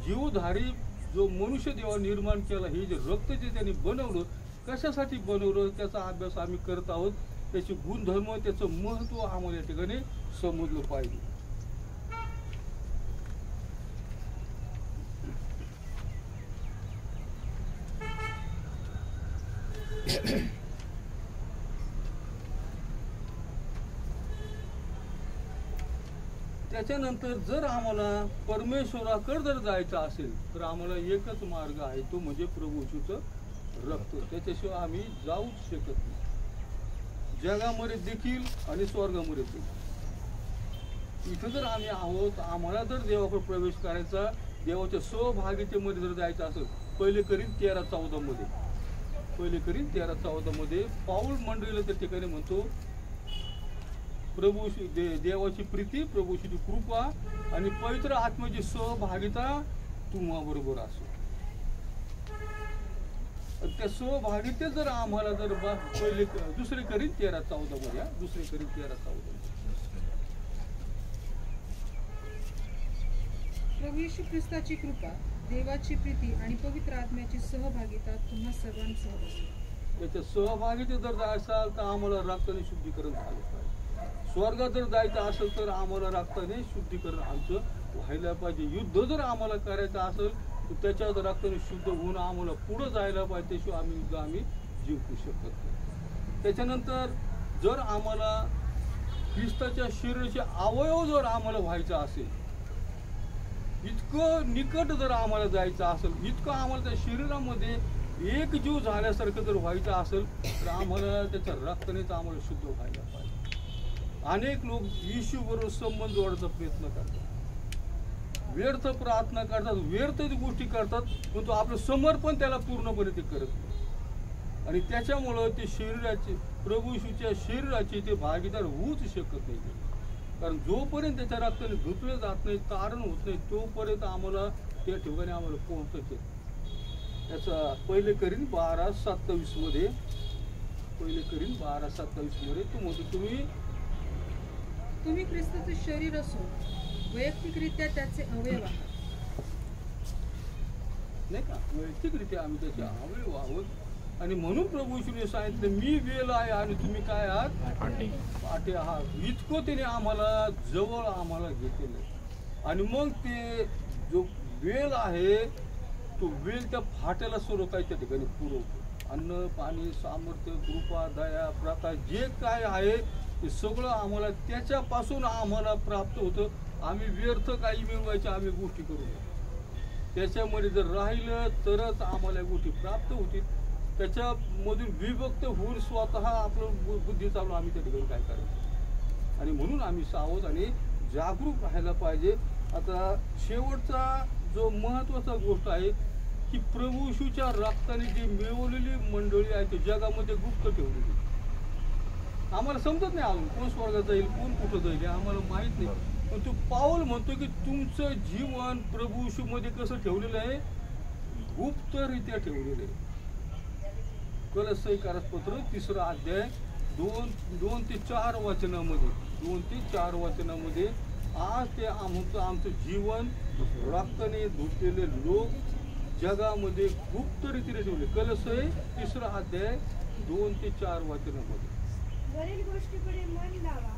जीवधारी जो मनुष्य देवा निर्माण केला, हे जे रक्त जे त्यांनी बनवलं, कशासाठी बनवलं त्याचा अभ्यास आम्ही करत आहोत. त्याचे गुणधर्म, त्याचं महत्त्व आम्हाला या ठिकाणी समजलं पाहिजे. त्याच्यानंतर जर आम्हाला परमेश्वराकडे जर जायचं असेल तर आम्हाला एकच मार्ग आहे, तो म्हणजे प्रभू येशूचं रक्त. त्याच्याशिवाय आम्ही जाऊच शकत नाही, जगामध्ये देखील आणि स्वर्गामध्ये देखील. इथं जर आम्ही आहोत, आम्हाला जर देवाकडे प्रवेश करायचा, देवाच्या सहभागितेमध्ये जर जायचं असेल, पहिले करीन 13:14 मध्ये पाऊल मंडळीला त्या ठिकाणी म्हणतो, प्रभू देवाची प्रीती, प्रभूची कृपा आणि पवित्र आत्म्याची सहभागिता तुम्हा बरोबर असो. त्या सहभागितेत जर आम्हाला जर पहिले दुसरे करीन 13:14 मध्ये, दुसरे करीन 13:14. प्रभू येशू ख्रिस्ताची कृपा, देवाची प्रीती आणि पवित्र आत्म्याची सहभागिता तुम्हा सर्वांसह असो. त्याच्या सहभागितेत जर जायचं तर आम्हाला रक्ताने शुद्धीकरण झालं पाहिजे. स्वर्गात जर जायचं असेल तर आम्हाला रक्ताने शुद्धीकरण आमचं व्हायला पाहिजे. युद्ध जर आम्हाला करायचं असेल तर त्याच्यात रक्ताने शुद्ध होऊन आम्हाला पुढं जायला पाहिजे. त्याशिवाय आम्ही जिंकू शकत नाही. त्याच्यानंतर जर आम्हाला ख्रिस्ताच्या शरीराचे अवयव जर आम्हाला व्हायचं असेल, इतकं निकट जर आम्हाला जायचं असेल, इतकं आम्हाला त्या शरीरामध्ये एक जीव झाल्यासारखं जर व्हायचं असेल तर आम्हाला त्याच्या रक्तानेच आम्हाला शुद्ध व्हायला पाहिजे. अनेक लोक येशू बरोबर संबंध जोडण्याचा प्रयत्न करतात, व्यर्थ प्रार्थना करतात, व्यर्थ गोष्टी करतात, पण तो आपलं समर्पण त्याला पूर्णपणे ते करत नाही. आणि त्याच्यामुळं ते शरीराचे, प्रभू येशूच्या शरीराचे ते भागीदार होऊच शकत नाही. कारण जोपर्यंत त्याच्या रक्ताने धुतलं जात नाही, तारण होत नाही, तोपर्यंत आम्हाला त्या ठिकाणी आम्हाला पोहोचत. त्याचा पहिले करीन 12:27 मध्ये, पहिले करीन 12:27 मध्ये तो म्हणतो, तुम्ही ख्रिस्ताचे शरीर असून वैयक्तिकरित्या त्याचे अवयव आहात. नाही का, वैयक्तिकरित्या आम्ही त्याचे अवयव आहोत. आणि म्हणून प्रभू येशूने सांगितलं, मी वेल आहे आणि तुम्ही काय आहात, पाटे आहात. इतकं त्याने आम्हाला जवळ आम्हाला घेतलेलं आहे. आणि मग ते जो वेल आहे, तो वेल त्या फाट्याला स्वरूप आहे त्या ठिकाणी पुरवतो. अन्न, पाणी, सामर्थ्य, कृपा, दया, प्रकाश जे काय आहे ते सगळं आम्हाला त्याच्यापासून आम्हाला प्राप्त होतं. आम्ही व्यर्थ काही मिळवायच्या आम्ही गोष्टी करू नये. त्याच्यामध्ये जर राहिलं तरच आम्हाला गोष्टी प्राप्त होतील. त्याच्यामधून विभक्त होऊन स्वतः आपलं बुद्धी चालू आम्ही त्या ठिकाणी काय करायचं. आणि म्हणून आम्ही सावध आणि जागरूक राहायला पाहिजे. आता शेवटचा जो महत्त्वाचा गोष्ट आहे की प्रभू येशूच्या रक्ताने जी मिळवलेली मंडळी आहे ती जगामध्ये गुप्त ठेवलेली. आम्हाला समजत नाही अजून कोण स्वर्गात जाईल, कोण कुठं जाईल हे आम्हाला माहीत नाही. पण तो पाऊल म्हणतो की तुमचं जीवन प्रभू येशूमध्ये कसं ठेवलेलं आहे, गुप्तरित्या ठेवलेलं आहे. कलस्सी पत्र 3 अध्याय 2 ते 4 वचनामध्ये, 2 ते 4 वचनामध्ये आज ते आमचं जीवन रक्ताने धुतलेले लोक जगामध्ये गुप्तरित्या ठेवले. कलस्सी 3 अध्याय 2 ते 4 वचनामध्ये, वरील गोष्टीकडे मन लावा,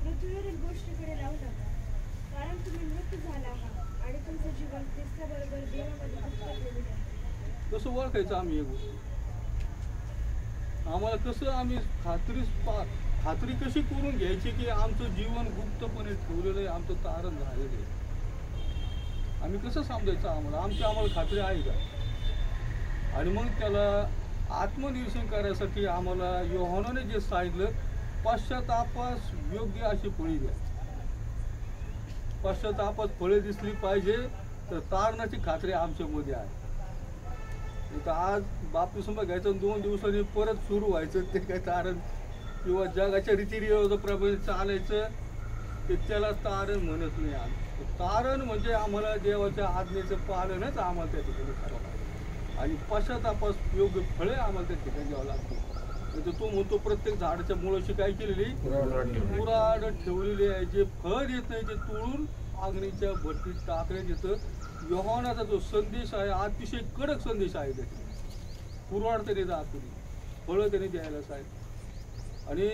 पृथ्वीवरील गोष्टीकडे लावू नका. कारण तुम्ही मृत झाला आहात आणि तुमचं जीवन ख्रिस्ताबरोबर देवामध्ये गुप्त ठेवले आहे. कसं ओळखायचं आम्ही हे गोष्ट, आम्हाला कसं आम्ही खात्री कशी करून घ्यायची की आमचं जीवन गुप्तपणे ठेवलेलं आहे, आमचं तारण झालेलं आहे. आम्ही कसं समजायचं आम्हाला खात्री आहे का. आणि मग त्याला आत्मनिरीक्षण करण्यासाठी आम्हाला योहानाने जे सांगितलं पश्चातापास योग्य अशी फळे द्या. पश्चातापास फळे दिसली पाहिजे तर तारणाची खात्री आमच्यामध्ये आहे. तर आज बाप्तिस्मा घ्यायचं 2 दिवसांनी परत सुरू व्हायचं ते काय तारण किंवा जगाच्या रीतिरिवाजाप्रमाणे चालायचं ते त्याला तारण म्हणत नाही. आज तारण म्हणजे आम्हाला देवाच्या आज्ञेचं पालनच आम्हाला त्या ठिकाणी करावं लागतं आणि पश्चातापास योग्य फळे आम्हाला त्या ठिकाणी द्यावं लागतं. म्हणजे तो म्हणतो प्रत्येक झाडाच्या मुळाशी काय केलेली कुऱ्हाड ठेवलेली आहे. जे फळ येत नाही ते तोडून अग्नीच्या भट्टीत टाकण्यात येतं. योहानाचा जो संदेश आहे अतिशय कडक संदेश आहे. त्याचे कुऱ्हाड त्याने दाखवली, फळं त्याने द्यायला सांगितलं. आणि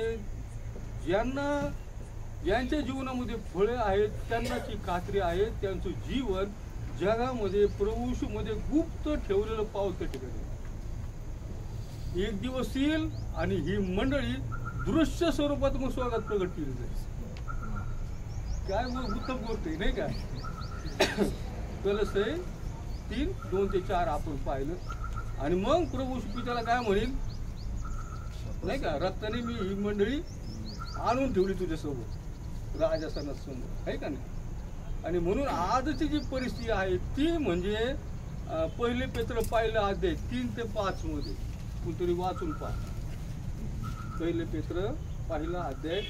ज्यांच्या जीवनामध्ये फळे आहेत त्यांनाची खात्री आहे त्यांचं जीवन जगामध्ये प्रभूमध्ये गुप्त ठेवलेलं पाऊल त्या ठिकाणी. एक दिवस येईल आणि ही मंडळी दृश्य स्वरूपात मग स्वर्गात प्रगट केली जाईल. काय उत्तम गोष्ट आहे नाही का. कलश 3, 2 ते 4 आपण पाहिलं. आणि मग प्रभू पित्याला काय म्हणेल नाही का, रक्ताने मी ही मंडळी आणून ठेवली तुझ्यासोबत राजासनासमोर आहे का नाही. आणि म्हणून आजची जी परिस्थिती आहे ती म्हणजे 1 पेत्र पहिला अध्याय 3 ते 5 मध्ये कुठेतरी वाचून पहा. 1 पेत्र पहिला अध्याय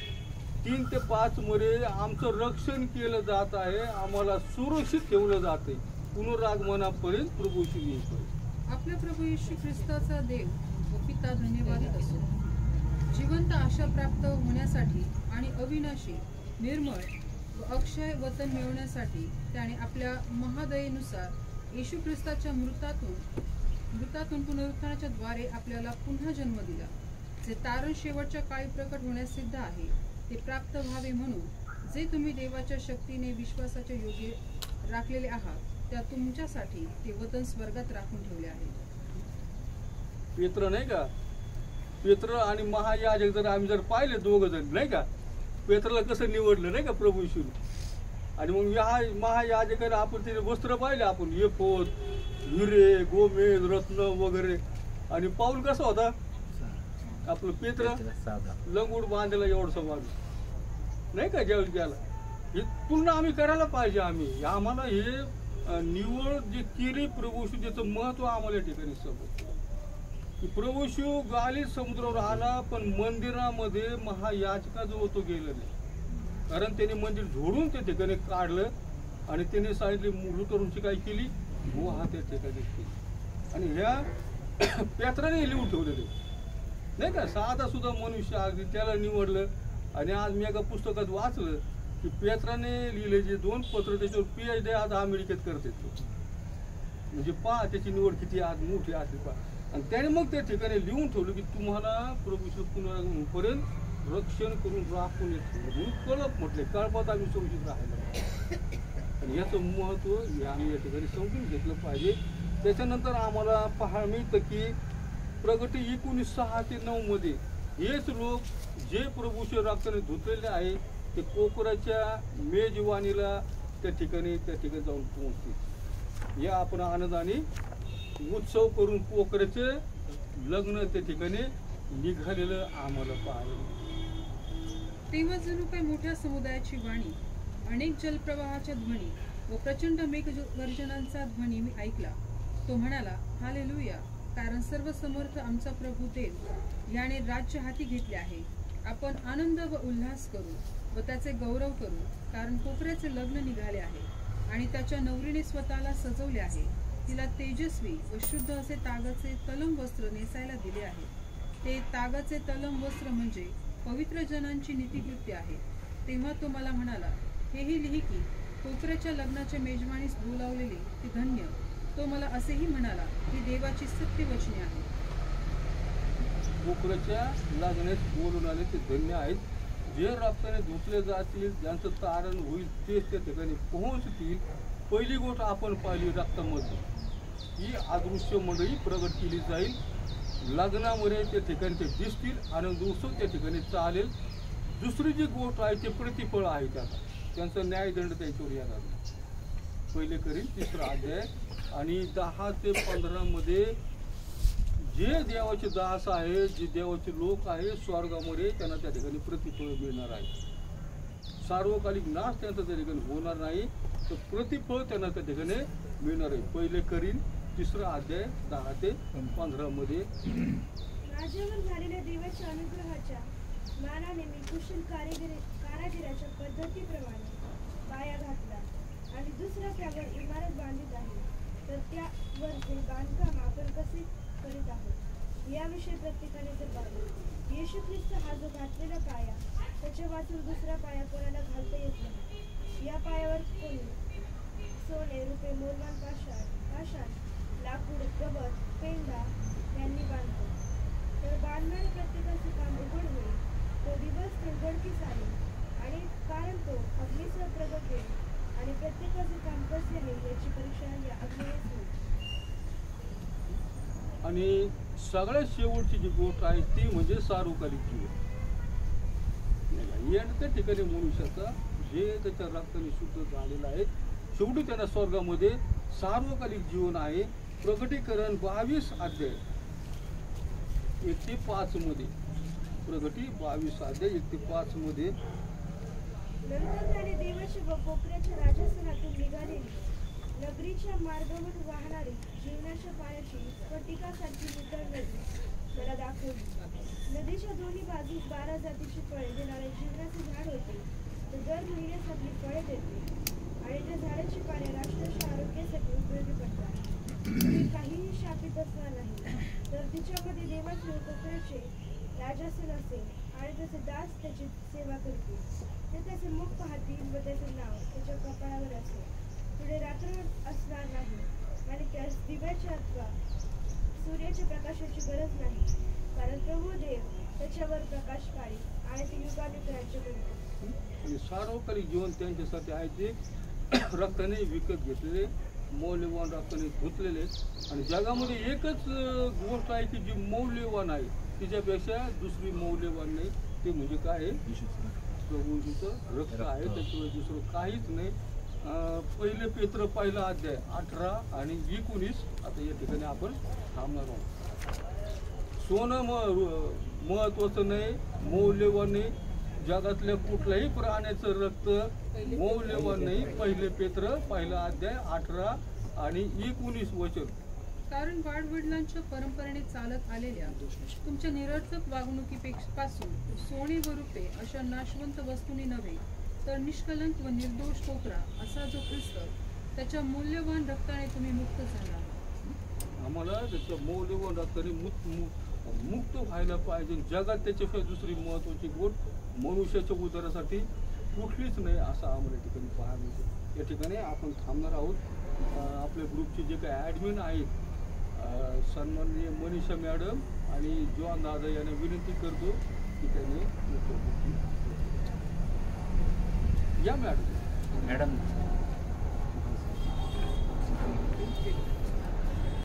3 ते 5 मध्ये आमचं रक्षण केलं जात आहे, आम्हाला सुरक्षित ठेवलं जाते पुनरागमनापर्यंत प्रभूशी येईपर्यंत. आपल्या प्रभू येशू ख्रिस्ताचा देव व पिता धन्यवादित असो. जिवंत आशा प्राप्त होण्यासाठी आणि अविनाशी निर्मळ व अक्षय वतन मिळवण्यासाठी त्याने आपल्या महादयेनुसार येशू ख्रिस्ताच्या मृतातून पुनरुत्थानाच्या द्वारे आपल्याला पुन्हा जन्म दिला. जे तारण शेवटच्या काळी प्रकट होण्यास सिद्ध आहे ते प्राप्त व्हावे म्हणून जे तुम्ही देवाच्या शक्तीने विश्वासाच्या योग्य राखलेले आहात त्या तुमच्यासाठी ते वतन स्वर्गात राखून ठेवले आहे. पेत्र नाही का, पेत्र आणि महायाजक जर आम्ही जर पाहिले 2 जण नाही का, पेत्रला कसं निवडलं नाही का प्रभू येशूने. आणि मग महायाजकाने आपण तिथे वस्त्र पाहिले, आपण एफोद, हिरे, गोमेद, रत्न वगैरे. आणि पाऊल कसा होता आपलं पेत्र, लंगूड बांधलेला एवढसा माणूस नाही का. ज्यावेळेस गेला हे पूर्ण आम्ही करायला पाहिजे. आम्हाला हे निवड जे केली प्रभू येशू त्याचं महत्व आम्हाला या ठिकाणी समजतं की प्रभू येशू गालिल समुद्रावर आला पण मंदिरामध्ये महायाजकाजवळ तो गेला नाही. कारण त्याने मंदिर झोडून त्या ठिकाणी काढलं आणि त्याने सांगितले लुटरूंची काय केली गुहा त्या ठिकाणी केली. आणि ह्या पेत्राने लिहून ठेवलेले नाही का. साधा सुद्धा मनुष्य अगदी त्याला निवडलं. आणि आज मी एका पुस्तकात वाचलं की पेत्राने लिहिले जे 2 पत्र त्याच्यावर PhD आज अमेरिकेत करते. म्हणजे पहा त्याची निवड किती आज मोठी असते पहा. आणि त्याने मग त्या ठिकाणी लिहून ठेवलं की तुम्हाला प्रभू पुनरागमनापर्यंत रक्षण करून राखून येतो. म्हणून कळप म्हटले, कळपात आम्ही सुरक्षित राहायला. आणि याचं महत्त्व हे आम्ही या ठिकाणी समजून घेतलं पाहिजे. त्याच्यानंतर आम्हाला पाहायला मिळतं की प्रगती 19:6 ते 9 मध्ये हेच लोक जे प्रभूच्या रक्ताने धुतलेले आहे ते कोकराच्या मेजवानीला त्या ठिकाणी जाऊन पोहोचतील. या आपण आनंदाने उत्सव करून कोकराचे लग्न त्या ठिकाणी निघालेलं आम्हाला पाहायला. तेव्हा जणू काही मोठ्या समुदायाची वाणी, अनेक जलप्रवाहाच्या ध्वनी व प्रचंड मेघगर्जनांचा ध्वनी मी ऐकला. तो म्हणाला, हालेलुया, कारण सर्व समर्थ आमचा प्रभू देव याने राज्य हाती घेतले आहे. आपण आनंद व उल्हास करू व त्याचे गौरव करू, कारण कोकऱ्याचे लग्न निघाले आहे आणि त्याच्या नवरीने स्वतःला सजवले आहे. तिला तेजस्वी व शुद्ध असे तागाचे तलम वस्त्र नेसायला दिले आहे. ते तागाचे तलम वस्त्र म्हणजे पवित्र जनांची नीतिकृत्य आहे. तेव्हा तो मला म्हणाला, हेही लिही की कोकऱ्याच्या लग्नाच्या मेजवानीस बोलावलेले ते धन्य. तो मला असेही म्हणाला, ही देवाची सत्य वचने आहेत. कोकराच्या लग्नास बोलून आले ते धन्य आहेत. जे रक्ताने धुतले जातील, ज्यांचं तारण होईल तेच त्या ठिकाणी पोहोचतील. पहिली गोष्ट आपण पाहिली रक्तामध्ये ही अदृश्य मंडळी प्रगट केली जाईल. लग्नामध्ये त्या ठिकाणी ते दिसतील आणि उत्सव त्या ठिकाणी चालेल. दुसरी जी गोष्ट आहे ते प्रतिफळ आहे त्यांचा न्यायदंड त्याच्यावर येणार. 1 कोरिंथ 3 अध्याय आणि 10 ते 15 मध्ये जे देवाचे दास आहे, जे देवाचे लोक आहे, स्वर्गामध्ये त्यांना त्या ठिकाणी प्रतिफळ मिळणार आहे. सार्वकालिक नाश त्यांचा त्या ठिकाणी होणार नाही, तर प्रतिफळ त्यांना त्या ठिकाणी मिळणार आहे. पहिले करीन 3 अध्याय 10 ते 15 मध्ये. माझ्यावर झालेल्या देवाच्या अनुग्रहाच्या मानाने मी कुशल कारागिराच्या पद्धतीप्रमाणे पाया घातला आणि दुसरा त्यावर इमारत बांधित आहे. तर त्यावरचे बांधकाम आपण कसे करीत आहोत याविषयी प्रत्येकाने जबाबदार. येशू ख्रिस्त हा जो घातलेला पाया, त्याच्या वाचून दुसरा पाया कोणाला घालता येत नाही. या पायावर कोणी सोने, रुपये, मौल्यवान पाषाण, लाकूड, गवत, पेंडा यांनी बांधतो. तर बांधणारे प्रत्येकाचे काम उघड होईल. तो दिवस उघडकीस आहे आणि कारण तो अग्नीसह प्रगट होईल आणि प्रत्येकाचे काम कसे आहे याची परीक्षा या अग्नीनेच होईल. आणि सगळ्यात शेवटची जी गोष्ट आहे ती म्हणजे सार्वकालिक जीवन. त्या ठिकाणी मनुष्याचा जे त्याच्या रक्ताने शुद्ध झालेलं आहे, शेवटी त्यांना स्वर्गामध्ये सार्वकालिक जीवन आहे. प्रकटीकरण 22 अध्याय 1 ते 5 मध्ये. प्रगटी 22 अध्याय 1 ते 5 मध्ये. नंतर त्याने देवाच्या व कोपऱ्याच्या राजस्थानातून निघालेली नगरीच्या मार्गावर वाहणारी जीवनाच्या पाण्याची स्फटिकासारखी नितळ नदी मला दाखवली. नदीच्या दोन्ही बाजूस 12 जातीची फळे देणारे जीवनाचे झाड होते. ते दर महिन्यास आपली फळे देते आणि त्या झाडाची पाने राष्ट्राच्या आरोग्यासाठी उपयोगी पडतात. ती काहीही शापित असणार नाही. तर तिच्यामध्ये देवाचे कोपऱ्याचे राजासन असेल आणि त्याचे दास त्याची सेवा करतील. ते त्याचे मुख पाहतील व त्याचे नाव त्याच्या कपाळावर असेल. पुढे रात्र असणार नाही आणि त्यास दिव्याच्या अथवा सूर्याच्या प्रकाशाची गरज नाही, कारण प्रभू देव त्याच्यावर प्रकाश पाडेल आणि ते युगायुग राज्य करेल. आणि सार्वकालिक जीवन त्यांच्यासाठी आहे ते रक्ताने विकत घेतलेले, मौल्यवान रक्ताने धुतलेले. आणि जगामध्ये एकच गोष्ट आहे की जी मौल्यवान आहे, तिच्यापेक्षा दुसरी मौल्यवान नाही. ते म्हणजे काय आहे? प्रभूचं रक्त आहे, त्याशिवाय दुसरं काहीच नाही. पहिले पेत्र 1 अध्याय 18 आणि 19. आता या ठिकाणी आपण थांबणार आहोत. सोनं महत्वाचं नाही, मौल्यवान नाही. जगातल्या कुठल्याही प्राण्याचं रक्त मौल्यवान नाही. पहिले पेत्र 1 अध्याय 18 आणि 19 वचन. कारण वाडवडिलांच्या परंपरेने चालत आलेल्या तुमच्या निरर्थक वागणुकीपासून सोने व रुपे अशा नाशवंत वस्तूंनी नव्हे, तर निष्कलंक व निर्दोष कोपरा असा जो ख्रिस्त, त्याच्या मौल्यवान रक्ताने तुम्ही मुक्त झाला. आम्हाला त्याच्या मौल्यवान रक्ताने मुक्त व्हायला पाहिजे. जगात त्याच्याशिवाय दुसरी महत्वाची गोष्ट मनुष्याच्या उद्धारासाठी कुठलीच नाही, असं आम्हाला ठिकाणी पाहायला मिळतं. या ठिकाणी आपण थांबणार आहोत. आपल्या ग्रुपचे जे काही ॲडमिन आहेत, सन्माननीय मनीषा मॅडम आणि जॉन दादा यांना विनंती करतो की त्यांनी या मॅडम.